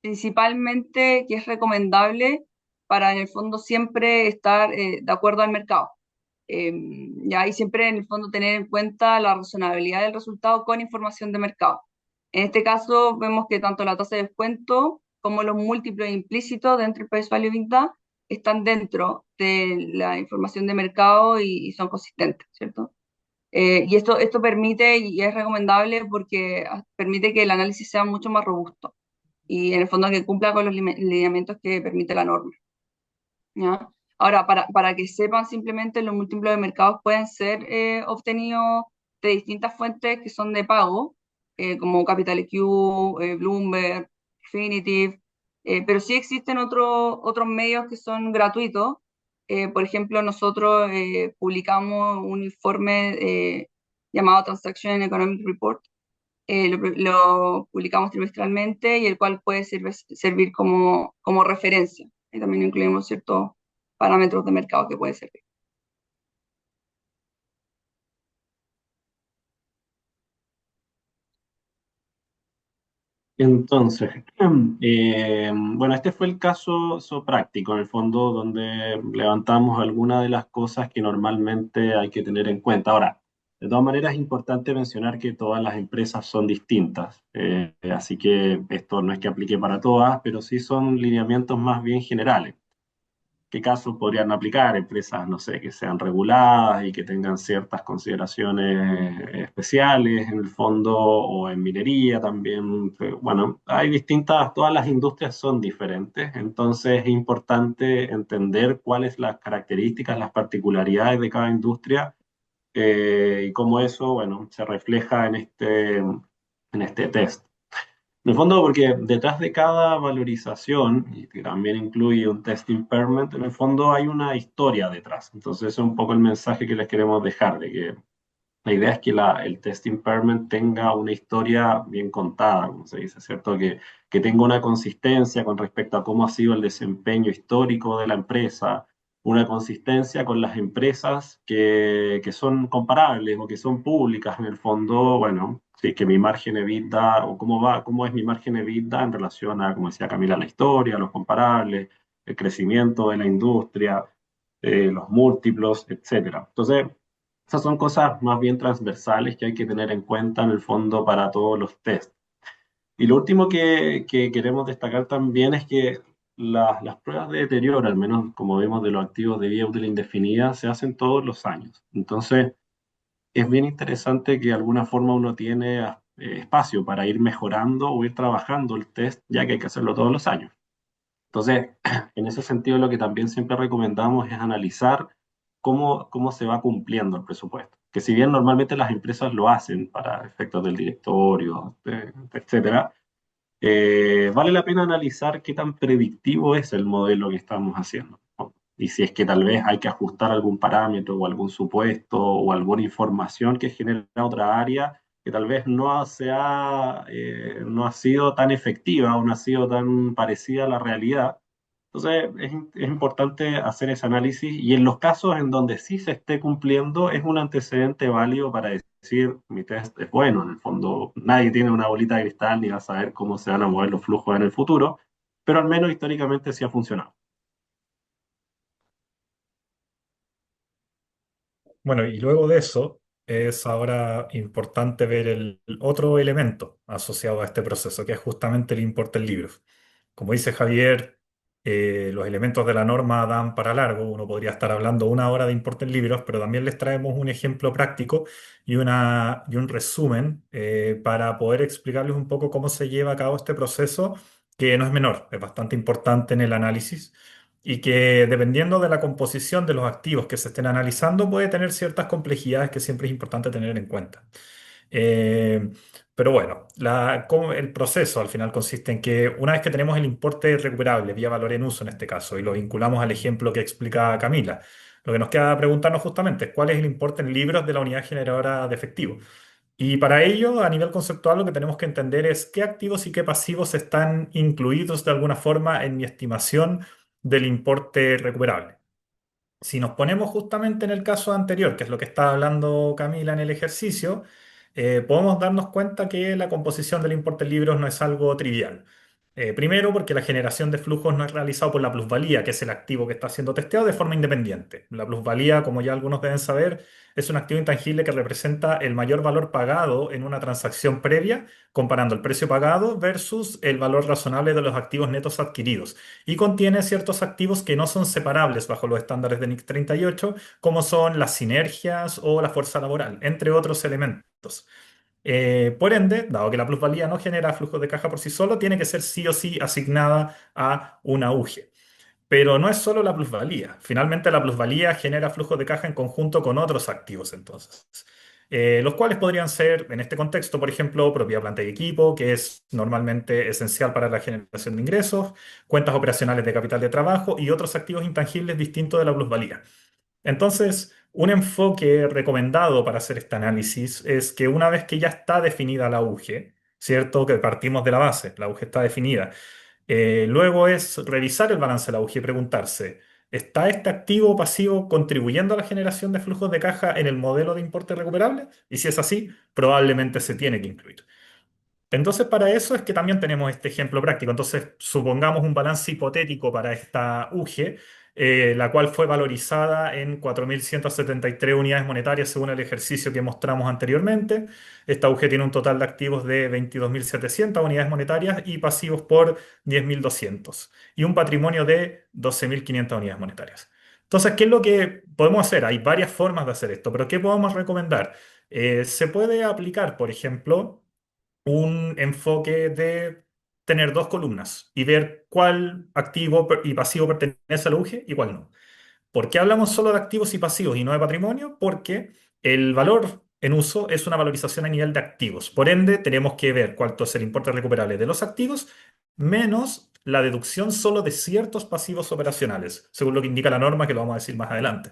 principalmente que es recomendable para, en el fondo, siempre estar de acuerdo al mercado. Ya, y siempre, en el fondo, tener en cuenta la razonabilidad del resultado con información de mercado. En este caso, vemos que tanto la tasa de descuento como los múltiplos implícitos dentro del price value EBITDA están dentro de la información de mercado y son consistentes, ¿cierto? Y esto permite y es recomendable porque permite que el análisis sea mucho más robusto y en el fondo que cumpla con los lineamientos que permite la norma. ¿Ya? Ahora, para que sepan simplemente, los múltiplos de mercados pueden ser obtenidos de distintas fuentes que son de pago, como Capital EQ, Bloomberg, Refinitiv, pero sí existen otros medios que son gratuitos. Por ejemplo, nosotros publicamos un informe llamado Transaction and Economic Report, lo publicamos trimestralmente y el cual puede servir como referencia. Y también incluimos ciertos parámetros de mercado que puede servir. Entonces, bueno, este fue el caso práctico, en el fondo, donde levantamos algunas de las cosas que normalmente hay que tener en cuenta. Ahora, de todas maneras, es importante mencionar que todas las empresas son distintas, así que esto no es que aplique para todas, pero sí son lineamientos más bien generales. ¿Qué casos podrían aplicar? Empresas, no sé, que sean reguladas y que tengan ciertas consideraciones especiales en el fondo o en minería también. Bueno, hay distintas, todas las industrias son diferentes, entonces es importante entender cuáles las características, las particularidades de cada industria y cómo eso, bueno, se refleja en este test. En el fondo, porque detrás de cada valorización, y que también incluye un test impairment, en el fondo hay una historia detrás. Entonces, ese es un poco el mensaje que les queremos dejar, de que la idea es que el test impairment tenga una historia bien contada, como se dice, ¿cierto? Que tenga una consistencia con respecto a cómo ha sido el desempeño histórico de la empresa, una consistencia con las empresas que son comparables o que son públicas en el fondo, bueno, sí, que mi margen EBITDA o cómo va, cómo es mi margen EBITDA en relación a, como decía Camila, la historia, los comparables, el crecimiento de la industria, los múltiplos, etcétera. Entonces, esas son cosas más bien transversales que hay que tener en cuenta en el fondo para todos los test. Y lo último que queremos destacar también es que las pruebas de deterioro, al menos como vemos de los activos de vida útil indefinida, se hacen todos los años. Entonces, es bien interesante que de alguna forma uno tiene espacio para ir mejorando o ir trabajando el test, ya que hay que hacerlo todos los años. Entonces, en ese sentido, lo que también siempre recomendamos es analizar cómo se va cumpliendo el presupuesto. Que si bien normalmente las empresas lo hacen para efectos del directorio, etcétera, vale la pena analizar qué tan predictivo es el modelo que estamos haciendo, ¿no? Y si es que tal vez hay que ajustar algún parámetro o algún supuesto o alguna información que genera otra área que tal vez no ha sido tan efectiva o no ha sido tan parecida a la realidad. Entonces, es importante hacer ese análisis y en los casos en donde sí se esté cumpliendo, es un antecedente válido para decir, mi test es bueno. En el fondo, nadie tiene una bolita de cristal ni va a saber cómo se van a mover los flujos en el futuro, pero al menos históricamente sí ha funcionado. Bueno, y luego de eso es ahora importante ver el otro elemento asociado a este proceso, que es justamente el importe del libro. Como dice Javier, los elementos de la norma dan para largo. Uno podría estar hablando una hora de importe en libros, pero también les traemos un ejemplo práctico y un resumen para poder explicarles un poco cómo se lleva a cabo este proceso, que no es menor, es bastante importante en el análisis y que dependiendo de la composición de los activos que se estén analizando puede tener ciertas complejidades que siempre es importante tener en cuenta. Eh, pero bueno, el proceso al final consiste en que una vez que tenemos el importe recuperable vía valor en uso en este caso y lo vinculamos al ejemplo que explica Camila, lo que nos queda preguntarnos justamente es cuál es el importe en libros de la unidad generadora de efectivo. Y para ello, a nivel conceptual, lo que tenemos que entender es qué activos y qué pasivos están incluidos de alguna forma en mi estimación del importe recuperable. Si nos ponemos justamente en el caso anterior, que es lo que estaba hablando Camila en el ejercicio, podemos darnos cuenta que la composición del importe en libros no es algo trivial. Primero, porque la generación de flujos no es realizado por la plusvalía, que es el activo que está siendo testeado de forma independiente. La plusvalía, como ya algunos deben saber, es un activo intangible que representa el mayor valor pagado en una transacción previa, comparando el precio pagado versus el valor razonable de los activos netos adquiridos y contiene ciertos activos que no son separables bajo los estándares de NIC 38, como son las sinergias o la fuerza laboral, entre otros elementos. Por ende, dado que la plusvalía no genera flujos de caja por sí solo, tiene que ser sí o sí asignada a una UGE. Pero no es solo la plusvalía. Finalmente, la plusvalía genera flujos de caja en conjunto con otros activos, entonces. Los cuales podrían ser, en este contexto, por ejemplo, propiedad, planta y equipo, que es normalmente esencial para la generación de ingresos, cuentas operacionales de capital de trabajo y otros activos intangibles distintos de la plusvalía. Entonces, un enfoque recomendado para hacer este análisis es que una vez que ya está definida la UGE, ¿cierto? Que partimos de la base, la UGE está definida. Luego es revisar el balance de la UGI y preguntarse, ¿está este activo o pasivo contribuyendo a la generación de flujos de caja en el modelo de importe recuperable? Y si es así, probablemente se tiene que incluir. Entonces, para eso es que también tenemos este ejemplo práctico. Entonces, supongamos un balance hipotético para esta UGE, la cual fue valorizada en 4.173 unidades monetarias según el ejercicio que mostramos anteriormente. Esta UGE tiene un total de activos de 22.700 unidades monetarias y pasivos por 10.200 y un patrimonio de 12.500 unidades monetarias. Entonces, ¿qué es lo que podemos hacer? Hay varias formas de hacer esto, pero ¿qué podemos recomendar? Se puede aplicar, por ejemplo, un enfoque de tener dos columnas y ver cuál activo y pasivo pertenece al UGE y cuál no. ¿Por qué hablamos solo de activos y pasivos y no de patrimonio? Porque el valor en uso es una valorización a nivel de activos. Por ende, tenemos que ver cuánto es el importe recuperable de los activos menos la deducción solo de ciertos pasivos operacionales, según lo que indica la norma, que lo vamos a decir más adelante.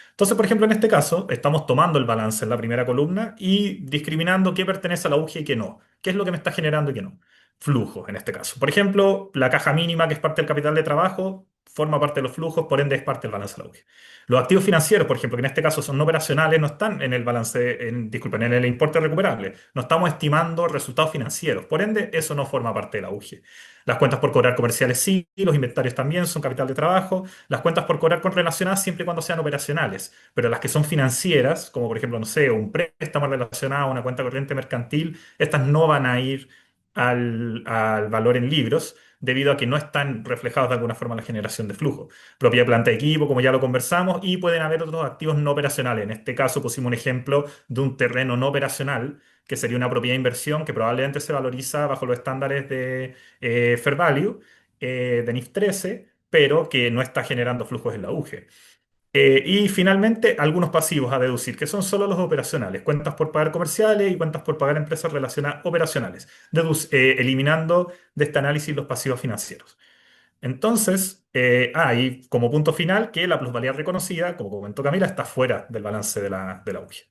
Entonces, por ejemplo, en este caso, estamos tomando el balance en la primera columna y discriminando qué pertenece a la UGI y qué no. ¿Qué es lo que me está generando y qué no? Flujos, en este caso. Por ejemplo, la caja mínima, que es parte del capital de trabajo, forma parte de los flujos, por ende es parte del balance de la UGI. Los activos financieros, por ejemplo, que en este caso son no operacionales, no están en el balance, disculpen, en el importe recuperable. No estamos estimando resultados financieros. Por ende, eso no forma parte de la UGI. Las cuentas por cobrar comerciales sí, los inventarios también son capital de trabajo. Las cuentas por cobrar correlacionadas siempre y cuando sean operacionales, pero las que son financieras, como por ejemplo, no sé, un préstamo relacionado a una cuenta corriente mercantil, estas no van a ir al valor en libros debido a que no están reflejados de alguna forma en la generación de flujo. Propiedad de planta de equipo, como ya lo conversamos, y pueden haber otros activos no operacionales. En este caso pusimos un ejemplo de un terreno no operacional, que sería una propiedad de inversión que probablemente se valoriza bajo los estándares de Fair Value, de NIF 13, pero que no está generando flujos en la UGE. Y finalmente, algunos pasivos a deducir, que son solo los operacionales, cuentas por pagar comerciales y cuentas por pagar empresas relacionadas operacionales, eliminando de este análisis los pasivos financieros. Entonces, y como punto final, que la plusvalía reconocida, como comentó Camila, está fuera del balance de la UGI.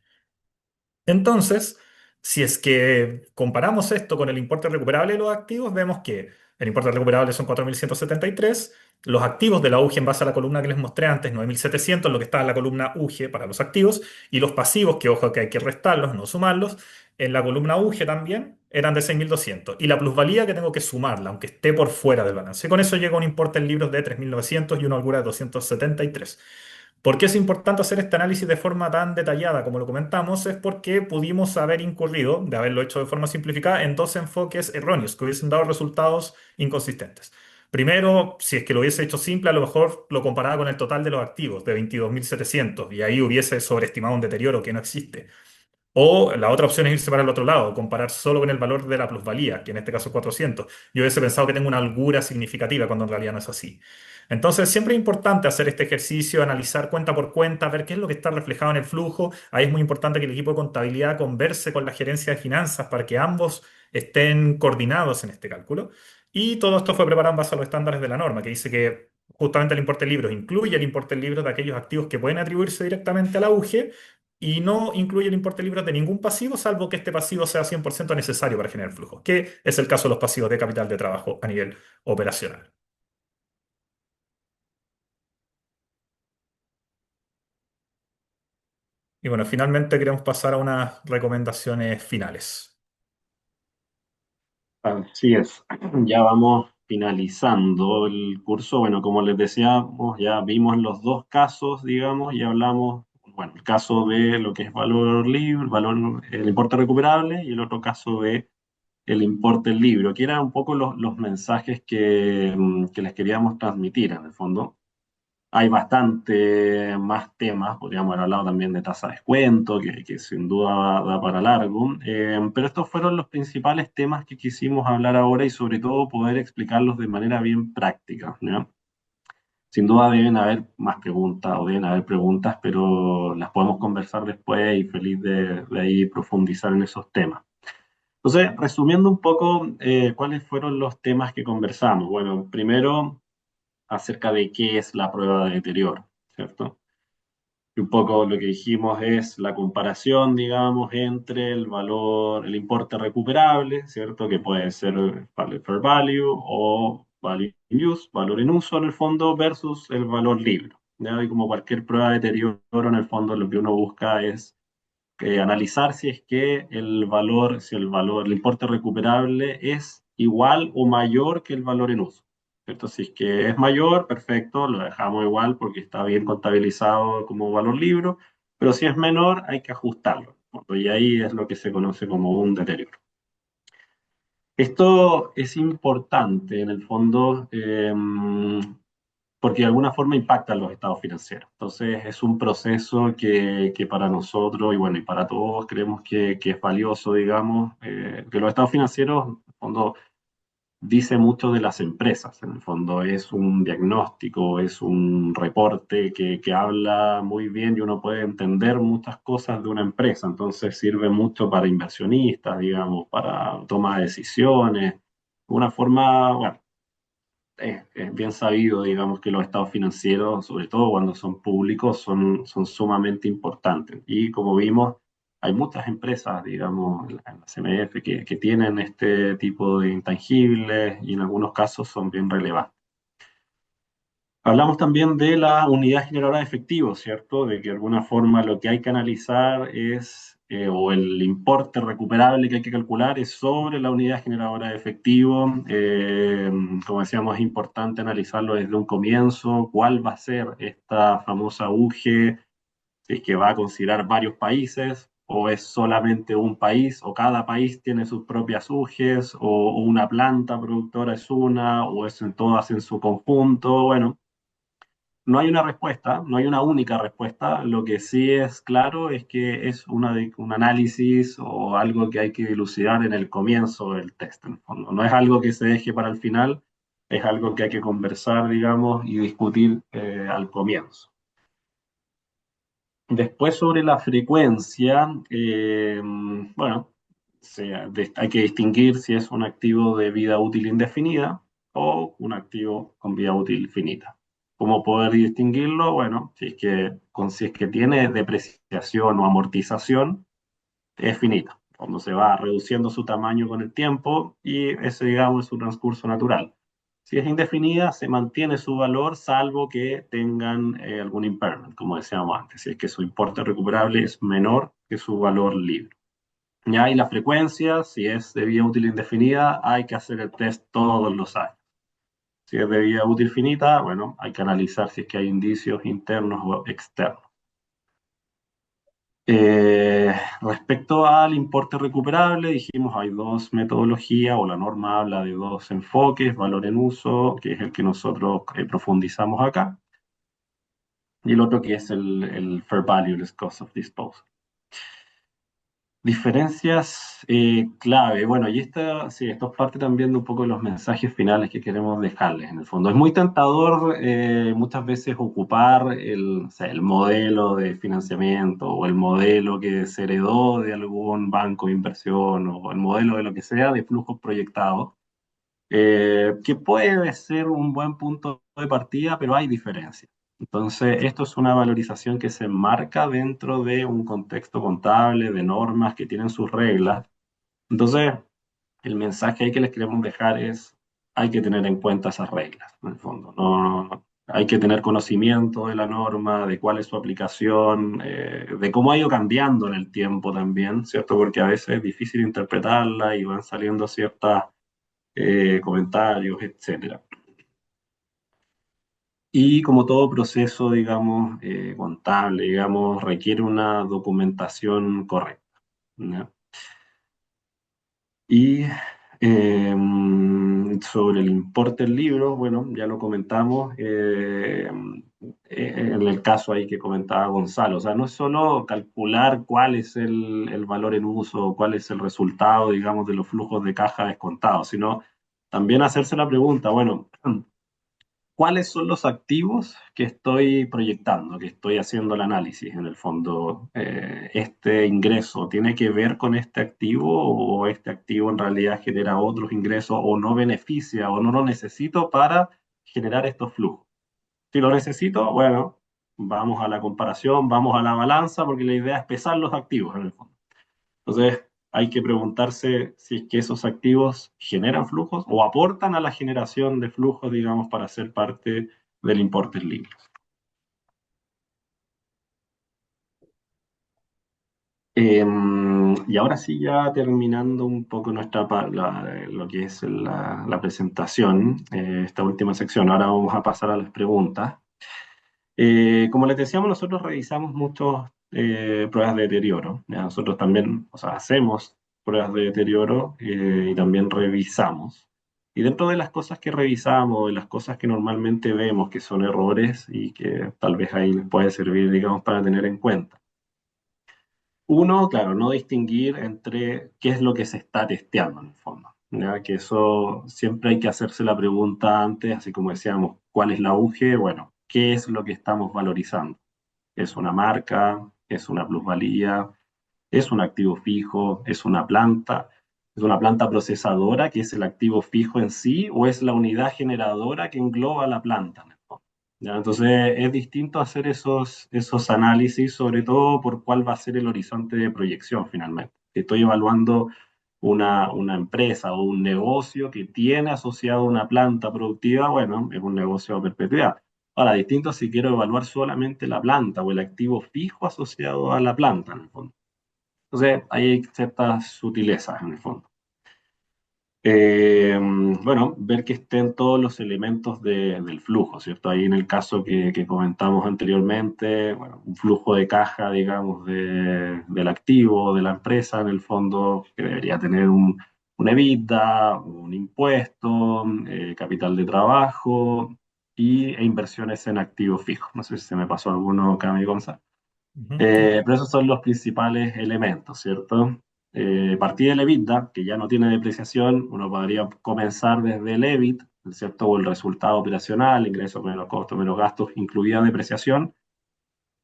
Entonces, si es que comparamos esto con el importe recuperable de los activos, vemos que el importe recuperable son 4.173, los activos de la UGE en base a la columna que les mostré antes, 9.700, lo que está en la columna UGE para los activos, y los pasivos, que ojo que hay que restarlos, no sumarlos, en la columna UGE también eran de 6.200, y la plusvalía que tengo que sumarla, aunque esté por fuera del balance. Y con eso llega un importe en libros de 3.900 y una holgura de 273. ¿Por qué es importante hacer este análisis de forma tan detallada como lo comentamos? Es porque pudimos haber incurrido, de haberlo hecho de forma simplificada, en dos enfoques erróneos que hubiesen dado resultados inconsistentes. Primero, si es que lo hubiese hecho simple, a lo mejor lo comparaba con el total de los activos de 22.700 y ahí hubiese sobreestimado un deterioro que no existe. O la otra opción es irse para el otro lado, comparar solo con el valor de la plusvalía, que en este caso es 400. Yo hubiese pensado que tengo una holgura significativa cuando en realidad no es así. Entonces, siempre es importante hacer este ejercicio, analizar cuenta por cuenta, ver qué es lo que está reflejado en el flujo. Ahí es muy importante que el equipo de contabilidad converse con la gerencia de finanzas para que ambos estén coordinados en este cálculo. Y todo esto fue preparado en base a los estándares de la norma, que dice que justamente el importe de libros incluye el importe de libros de aquellos activos que pueden atribuirse directamente a la UGE y no incluye el importe libre de ningún pasivo, salvo que este pasivo sea 100% necesario para generar flujo, que es el caso de los pasivos de capital de trabajo a nivel operacional. Y bueno, finalmente queremos pasar a unas recomendaciones finales. Así es, ya vamos finalizando el curso. Bueno, como les decíamos, ya vimos los dos casos, digamos, y hablamos, bueno, el caso de lo que es valor libre, valor, el importe recuperable, y el otro caso de el importe del libro, que eran un poco los mensajes que les queríamos transmitir en el fondo. Hay bastante más temas, podríamos haber hablado también de tasa de descuento, que sin duda da para largo, pero estos fueron los principales temas que quisimos hablar ahora y sobre todo poder explicarlos de manera bien práctica, ¿no? Sin duda deben haber más preguntas o deben haber preguntas, pero las podemos conversar después y feliz de ahí profundizar en esos temas. Entonces, resumiendo un poco, ¿cuáles fueron los temas que conversamos? Bueno, primero acerca de qué es la prueba de deterioro, ¿cierto? Y un poco lo que dijimos es la comparación, digamos, entre el valor, el importe recuperable, ¿cierto? Que puede ser fair value o value in use, valor en uso en el fondo, versus el valor libre. ¿Ya? Y como cualquier prueba de deterioro, en el fondo lo que uno busca es analizar si es que el valor, si el valor, el importe recuperable es igual o mayor que el valor en uso. ¿Cierto? Si es que es mayor, perfecto, lo dejamos igual porque está bien contabilizado como valor libro, pero si es menor, hay que ajustarlo. Y ahí es lo que se conoce como un deterioro. Esto es importante en el fondo porque de alguna forma impacta en los estados financieros. Entonces es un proceso que para nosotros y bueno, y para todos creemos que es valioso, digamos, que los estados financieros, en el fondo, dice mucho de las empresas. En el fondo es un diagnóstico, es un reporte que habla muy bien y uno puede entender muchas cosas de una empresa. Entonces sirve mucho para inversionistas, digamos, para toma de decisiones. Una forma, bueno, es bien sabido, digamos, que los estados financieros, sobre todo cuando son públicos, son sumamente importantes. Y como vimos, hay muchas empresas, digamos, en la CMF que tienen este tipo de intangibles y en algunos casos son bien relevantes. Hablamos también de la unidad generadora de efectivo, ¿cierto? De que de alguna forma lo que hay que analizar es, o el importe recuperable que hay que calcular es sobre la unidad generadora de efectivo. Como decíamos, es importante analizarlo desde un comienzo, cuál va a ser esta famosa UGE, si es que va a considerar varios países, o es solamente un país, o cada país tiene sus propias UGEs, o una planta productora es una, o es en todas en su conjunto. Bueno, no hay una respuesta, no hay una única respuesta. Lo que sí es claro es que es un análisis o algo que hay que dilucidar en el comienzo del test, en el fondo. No es algo que se deje para el final, es algo que hay que conversar, digamos, y discutir al comienzo. Después sobre la frecuencia, bueno, hay que distinguir si es un activo de vida útil indefinida o un activo con vida útil finita. ¿Cómo poder distinguirlo? Bueno, si es que tiene depreciación o amortización, es finita, cuando se va reduciendo su tamaño con el tiempo y ese, digamos, es su transcurso natural. Si es indefinida, se mantiene su valor salvo que tengan algún impairment, como decíamos antes, si es que su importe recuperable es menor que su valor libre. Ya, y la frecuencia, si es de vida útil indefinida, hay que hacer el test todos los años. Si es de vida útil finita, bueno, hay que analizar si es que hay indicios internos o externos. Respecto al importe recuperable, dijimos hay dos metodologías, o la norma habla de dos enfoques, valor en uso, que es el que nosotros profundizamos acá, y el otro que es el fair value, el cost of disposal. Diferencias clave. Bueno, y sí, esto es parte también de un poco de los mensajes finales que queremos dejarles en el fondo. Es muy tentador muchas veces ocupar o sea, el modelo de financiamiento o el modelo que se heredó de algún banco de inversión o el modelo de lo que sea de flujos proyectados, que puede ser un buen punto de partida, pero hay diferencias. Entonces, esto es una valorización que se enmarca dentro de un contexto contable, de normas que tienen sus reglas. Entonces, el mensaje ahí que les queremos dejar es, hay que tener en cuenta esas reglas, en el fondo. No, hay que tener conocimiento de la norma, de cuál es su aplicación, de cómo ha ido cambiando en el tiempo también, ¿cierto? Porque a veces es difícil interpretarla y van saliendo ciertas comentarios, etcétera. Y como todo proceso, digamos, contable, digamos, requiere una documentación correcta, ¿ya? Y sobre el importe del libro, bueno, ya lo comentamos, en el caso ahí que comentaba Gonzalo, o sea, no es solo calcular cuál es el valor en uso, cuál es el resultado, digamos, de los flujos de caja descontados, sino también hacerse la pregunta, bueno, ¿cuáles son los activos que estoy proyectando, que estoy haciendo el análisis en el fondo? ¿Este ingreso tiene que ver con este activo o este activo en realidad genera otros ingresos o no beneficia o no lo necesito para generar estos flujos? Si lo necesito, bueno, vamos a la comparación, vamos a la balanza, porque la idea es pesar los activos en el fondo. Entonces, hay que preguntarse si es que esos activos generan flujos o aportan a la generación de flujos, digamos, para ser parte del importe libre. Y ahora sí, ya terminando un poco lo que es la presentación, esta última sección, ahora vamos a pasar a las preguntas. Como les decíamos, nosotros revisamos muchas pruebas de deterioro. ¿Ya? Nosotros también, o sea, hacemos pruebas de deterioro y también revisamos. Y dentro de las cosas que revisamos, de las cosas que normalmente vemos que son errores y que tal vez ahí les puede servir, digamos, para tener en cuenta. Uno, claro, no distinguir entre qué es lo que se está testeando en el fondo. ¿Ya? Que eso siempre hay que hacerse la pregunta antes, así como decíamos, ¿cuál es la auge? Bueno, ¿qué es lo que estamos valorizando? ¿Es una marca? ¿Es una plusvalía? ¿Es un activo fijo? ¿Es una planta? ¿Es una planta procesadora que es el activo fijo en sí? ¿O es la unidad generadora que engloba la planta? ¿Ya? Entonces es distinto hacer esos análisis, sobre todo por cuál va a ser el horizonte de proyección finalmente. Si estoy evaluando una empresa o un negocio que tiene asociado una planta productiva, bueno, es un negocio a perpetuidad. Ahora, distinto si quiero evaluar solamente la planta o el activo fijo asociado a la planta, en el fondo. Entonces, ahí hay ciertas sutilezas, en el fondo. Bueno, ver que estén todos los elementos del flujo, ¿cierto? Ahí en el caso que comentamos anteriormente, bueno, un flujo de caja, digamos, del activo, de la empresa, en el fondo, que debería tener un EBITDA, un impuesto, capital de trabajo e inversiones en activos fijos. No sé si se me pasó alguno, Cami González. Ujú, sí. Pero esos son los principales elementos, ¿cierto? Partir del EBITDA, que ya no tiene depreciación, uno podría comenzar desde el EBIT, ¿cierto? O el resultado operacional, ingresos menos costos menos gastos, incluida depreciación.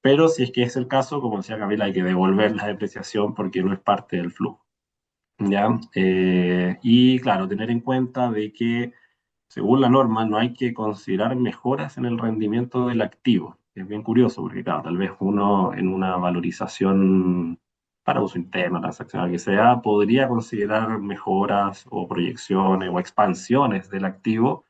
Pero si es que es el caso, como decía Camila, hay que devolver la depreciación porque no es parte del flujo, ¿ya? Y claro, tener en cuenta de que según la norma, no hay que considerar mejoras en el rendimiento del activo. Es bien curioso porque, claro, tal vez uno en una valorización para uso interno, transaccional que sea, podría considerar mejoras o proyecciones o expansiones del activo,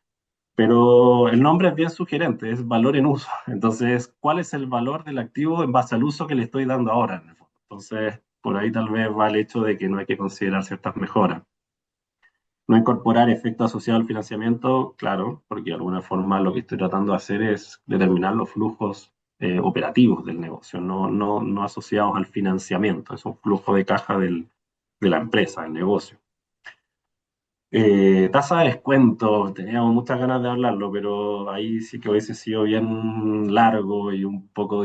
pero el nombre es bien sugerente, es valor en uso. Entonces, ¿cuál es el valor del activo en base al uso que le estoy dando ahora, en el fondo? Entonces, por ahí tal vez va el hecho de que no hay que considerar ciertas mejoras. No incorporar efecto asociado al financiamiento, claro, porque de alguna forma lo que estoy tratando de hacer es determinar los flujos operativos del negocio, no asociados al financiamiento, es un flujo de caja de la empresa, del negocio. Tasa de descuento, teníamos muchas ganas de hablarlo, pero ahí sí que hubiese sido bien largo y un poco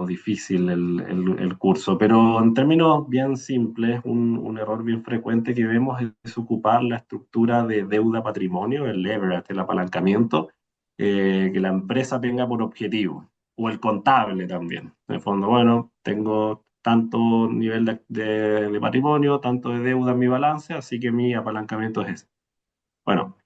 difícil el curso. Pero en términos bien simples, un error bien frecuente que vemos es ocupar la estructura de deuda-patrimonio, el leverage, el apalancamiento, que la empresa tenga por objetivo, o el contable también. En el fondo, bueno, tengo tanto nivel de patrimonio, tanto de deuda en mi balance, así que mi apalancamiento es ese. Bueno,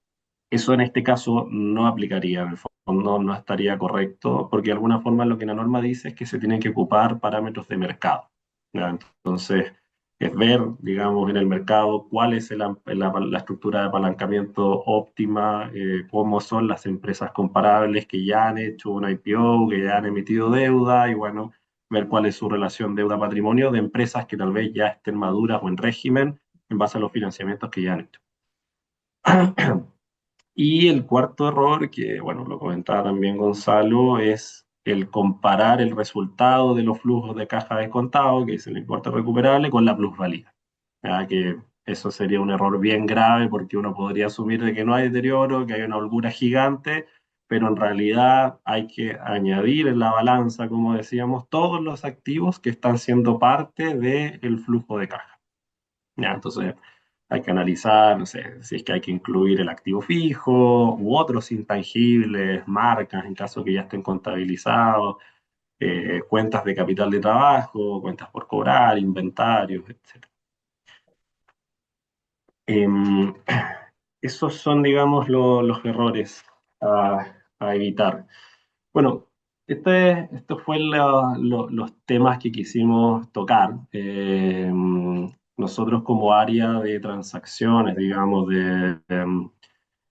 eso en este caso no aplicaría, en el fondo no estaría correcto, porque de alguna forma lo que la norma dice es que se tienen que ocupar parámetros de mercado. ¿Ya? Entonces, es ver, digamos, en el mercado cuál es la estructura de apalancamiento óptima, cómo son las empresas comparables que ya han hecho un IPO, que ya han emitido deuda, y bueno, ver cuál es su relación deuda-patrimonio de empresas que tal vez ya estén maduras o en régimen en base a los financiamientos que ya han hecho. Y el cuarto error, que bueno, lo comentaba también Gonzalo, es el comparar el resultado de los flujos de caja descontado, que es el importe recuperable, con la plusvalía. Ya que eso sería un error bien grave porque uno podría asumir de que no hay deterioro, que hay una holgura gigante, pero en realidad hay que añadir en la balanza, como decíamos, todos los activos que están siendo parte del flujo de caja. Ya, entonces hay que analizar, no sé, si es que hay que incluir el activo fijo u otros intangibles, marcas en caso que ya estén contabilizados, cuentas de capital de trabajo, cuentas por cobrar, inventarios, etc. Em, Esos son, digamos, los errores a evitar. Bueno, esto fue los temas que quisimos tocar. Nosotros como área de transacciones, digamos, en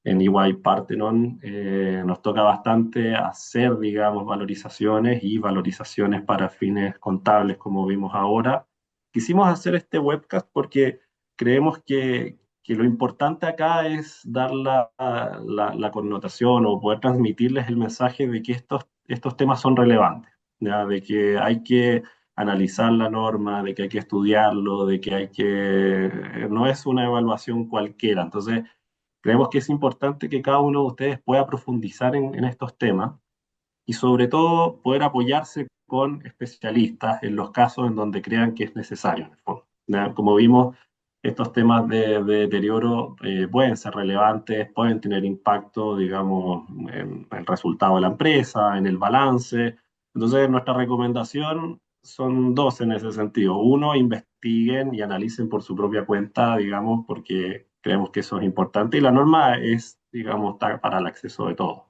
EY Parthenon, nos toca bastante hacer, digamos, valorizaciones y valorizaciones para fines contables, como vimos ahora. quisimos hacer este webcast porque creemos que lo importante acá es dar la connotación o poder transmitirles el mensaje de que estos temas son relevantes, ¿ya? De que hay que analizar la norma, de que hay que estudiarlo, de que no es una evaluación cualquiera. Entonces, creemos que es importante que cada uno de ustedes pueda profundizar en estos temas y sobre todo poder apoyarse con especialistas en los casos en donde crean que es necesario, en el fondo. ¿Ya? Como vimos, estos temas de deterioro pueden ser relevantes, pueden tener impacto, digamos, en el resultado de la empresa, en el balance. Entonces, nuestra recomendación son dos en ese sentido. Uno, investiguen y analicen por su propia cuenta, digamos, porque creemos que eso es importante y la norma es, digamos, está para el acceso de todos.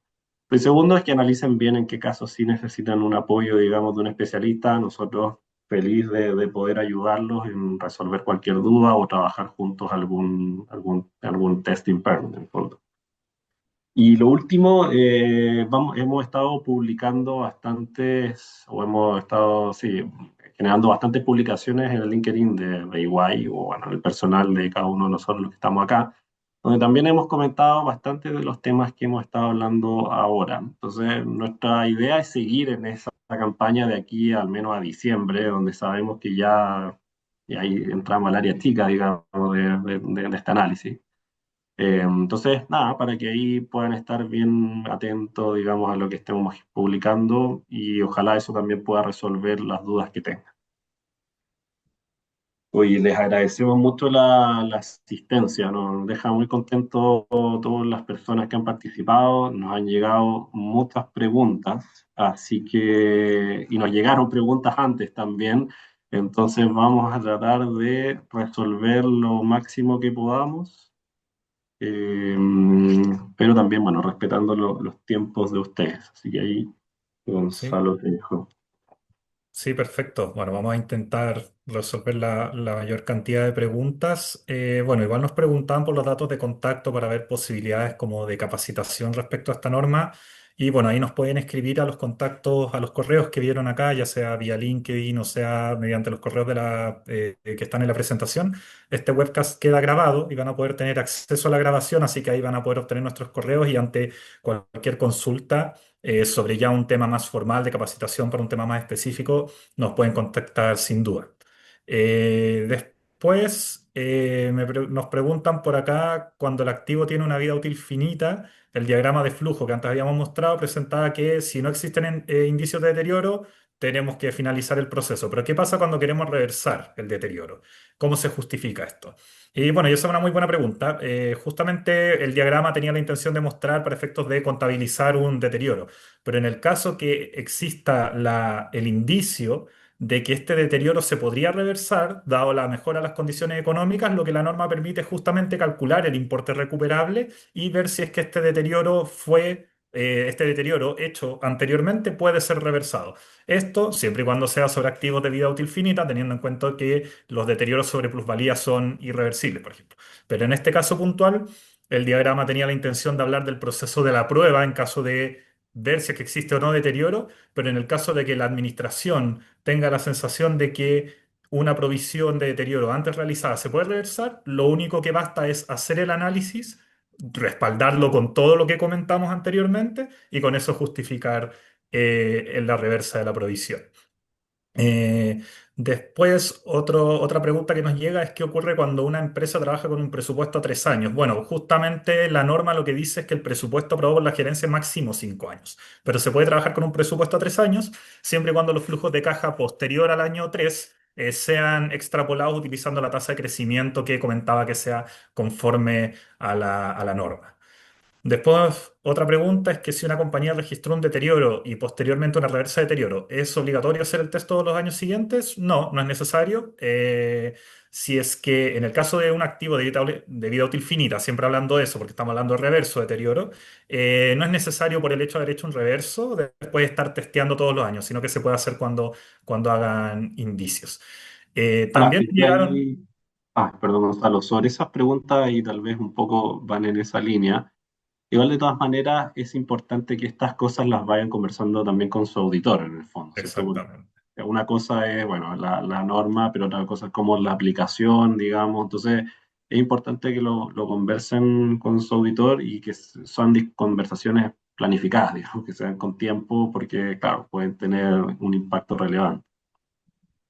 El segundo es que analicen bien en qué casos sí necesitan un apoyo, digamos, de un especialista. Nosotros feliz de poder ayudarlos en resolver cualquier duda o trabajar juntos algún testing pair, en el fondo. Y lo último, hemos estado publicando bastantes, o hemos estado, sí, generando bastantes publicaciones en el LinkedIn de EY, o bueno, el personal de cada uno de nosotros los que estamos acá, donde también hemos comentado bastante de los temas que hemos estado hablando ahora. Entonces, nuestra idea es seguir en esa campaña de aquí al menos a diciembre, donde sabemos que ya, y ahí entramos al área chica, digamos, de este análisis. Entonces, nada, para que ahí puedan estar bien atentos, digamos, a lo que estemos publicando y ojalá eso también pueda resolver las dudas que tengan. Oye, les agradecemos mucho la asistencia, nos deja muy contentos todas las personas que han participado, nos han llegado muchas preguntas, así que, y nos llegaron preguntas antes también, entonces vamos a tratar de resolver lo máximo que podamos. Eh, pero también, bueno, respetando los tiempos de ustedes. Así que ahí, Sí. Gonzalo, te dejo. Sí, perfecto. Bueno, vamos a intentar resolver la mayor cantidad de preguntas. Bueno, igual nos preguntaban por los datos de contacto para ver posibilidades como de capacitación respecto a esta norma. Y bueno, ahí nos pueden escribir a los contactos, a los correos que vieron acá, ya sea vía LinkedIn o sea mediante los correos que están en la presentación. Este webcast queda grabado y van a poder tener acceso a la grabación, así que ahí van a poder obtener nuestros correos y ante cualquier consulta sobre ya un tema más formal de capacitación para un tema más específico, nos pueden contactar sin duda. Después nos preguntan por acá, cuando el activo tiene una vida útil finita, el diagrama de flujo que antes habíamos mostrado presentaba que si no existen indicios de deterioro, tenemos que finalizar el proceso. Pero ¿qué pasa cuando queremos reversar el deterioro? ¿Cómo se justifica esto? Y bueno, y esa es una muy buena pregunta. Justamente el diagrama tenía la intención de mostrar para efectos de contabilizar un deterioro, pero en el caso que exista el indicio de que este deterioro se podría reversar, dado la mejora de las condiciones económicas, lo que la norma permite es justamente calcular el importe recuperable y ver si es que este deterioro hecho anteriormente puede ser reversado. Esto siempre y cuando sea sobre activos de vida útil finita, teniendo en cuenta que los deterioros sobre plusvalía son irreversibles, por ejemplo. Pero en este caso puntual, el diagrama tenía la intención de hablar del proceso de la prueba en caso de ver si es que existe o no deterioro, pero en el caso de que la administración tenga la sensación de que una provisión de deterioro antes realizada se puede reversar, lo único que basta es hacer el análisis, respaldarlo con todo lo que comentamos anteriormente y con eso justificar en la reversa de la provisión. Eh, Después, otra pregunta que nos llega es qué ocurre cuando una empresa trabaja con un presupuesto a 3 años. Bueno, justamente la norma lo que dice es que el presupuesto aprobado por la gerencia es máximo 5 años, pero se puede trabajar con un presupuesto a 3 años siempre y cuando los flujos de caja posterior al año 3 sean extrapolados utilizando la tasa de crecimiento que comentaba que sea conforme a la norma. Después, otra pregunta es que si una compañía registró un deterioro y posteriormente una reversa de deterioro, ¿es obligatorio hacer el test todos los años siguientes? No, no es necesario. Si es que en el caso de un activo de vida útil finita, siempre hablando de eso, porque estamos hablando de reverso de deterioro, no es necesario por el hecho de haber hecho un reverso después de estar testeando todos los años, sino que se puede hacer cuando hagan indicios. Ahora, También y llegaron, ahí, perdón, Gonzalo, sobre esas preguntas y tal vez un poco van en esa línea. Igual de todas maneras es importante que estas cosas las vayan conversando también con su auditor en el fondo, ¿cierto? Porque exactamente. una cosa es, bueno, la norma, pero otra cosa es como la aplicación, digamos. Entonces, es importante que lo conversen con su auditor y que son conversaciones planificadas, digamos, que sean con tiempo, porque, claro, pueden tener un impacto relevante.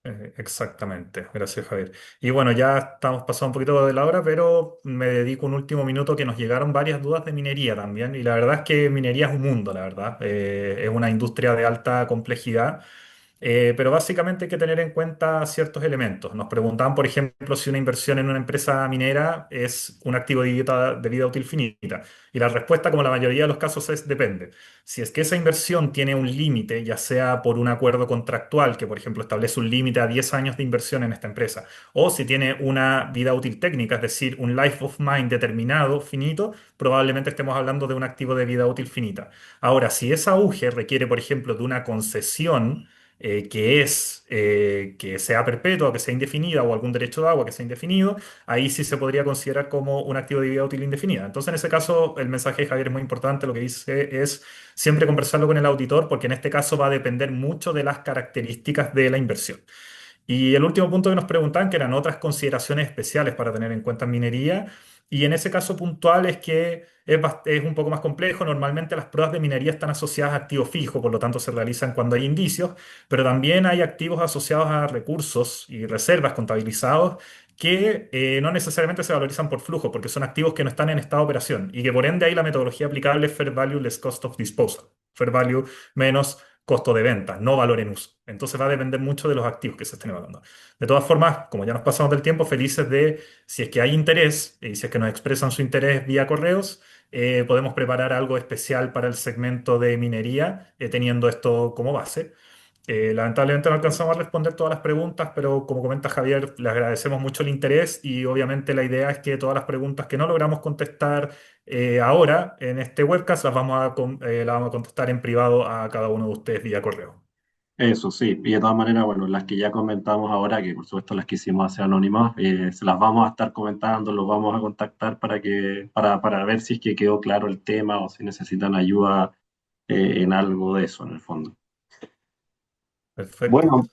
Exactamente, gracias Javier. Y bueno, ya estamos pasando un poquito de la hora, pero me dedico un último minuto que nos llegaron varias dudas de minería también. Y la verdad es que minería es un mundo, la verdad. Es una industria de alta complejidad. Pero básicamente hay que tener en cuenta ciertos elementos. Nos preguntaban, por ejemplo, si una inversión en una empresa minera es un activo de vida útil finita. Y la respuesta, como la mayoría de los casos, es depende. Si es que esa inversión tiene un límite, ya sea por un acuerdo contractual, que por ejemplo establece un límite a 10 años de inversión en esta empresa, o si tiene una vida útil técnica, es decir, un life of mine determinado, finito, probablemente estemos hablando de un activo de vida útil finita. Ahora, si esa auge requiere, por ejemplo, de una concesión, que sea perpetua, que sea indefinida, o algún derecho de agua que sea indefinido, ahí sí se podría considerar como un activo de vida útil indefinida. Entonces, en ese caso, el mensaje de Javier es muy importante. Lo que dice es siempre conversarlo con el auditor, porque en este caso va a depender mucho de las características de la inversión. Y el último punto que nos preguntaban, que eran otras consideraciones especiales para tener en cuenta en minería, y en ese caso puntual es que es un poco más complejo. Normalmente las pruebas de minería están asociadas a activos fijos, por lo tanto se realizan cuando hay indicios, pero también hay activos asociados a recursos y reservas contabilizados que no necesariamente se valorizan por flujo, porque son activos que no están en estado de operación y que por ende ahí la metodología aplicable es Fair Value less Cost of Disposal. Fair Value menos costo de venta, no valor en uso. Entonces va a depender mucho de los activos que se estén evaluando. De todas formas, como ya nos pasamos del tiempo, felices de si es que hay interés y si es que nos expresan su interés vía correos, podemos preparar algo especial para el segmento de minería, teniendo esto como base. Lamentablemente no alcanzamos a responder todas las preguntas, pero como comenta Javier, le agradecemos mucho el interés y obviamente la idea es que todas las preguntas que no logramos contestar ahora en este webcast las vamos a contestar en privado a cada uno de ustedes vía correo. Eso sí, y de todas maneras, bueno, las que ya comentamos ahora, que por supuesto las que hicimos hacer anónimas, se las vamos a estar comentando, los vamos a contactar para ver si es que quedó claro el tema o si necesitan ayuda en algo de eso, en el fondo. Perfecto. Bueno,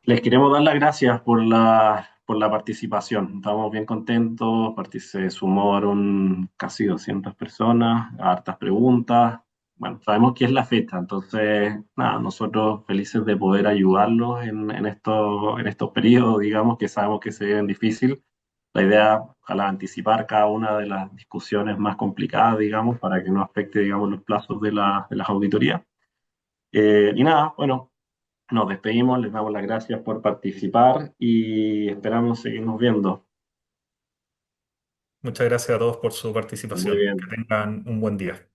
les queremos dar las gracias por la participación. Estamos bien contentos, se sumaron casi 200 personas, hartas preguntas. Bueno, sabemos que es la fecha, entonces, nada, nosotros felices de poder ayudarlos en estos periodos, digamos, que sabemos que se ven difícil. La idea, ojalá, anticipar cada una de las discusiones más complicadas, digamos, para que no afecte, digamos, los plazos de las auditorías. Y nada, bueno. Nos despedimos, les damos las gracias por participar y esperamos seguirnos viendo. Muchas gracias a todos por su Muy participación. Que bien. tengan un buen día.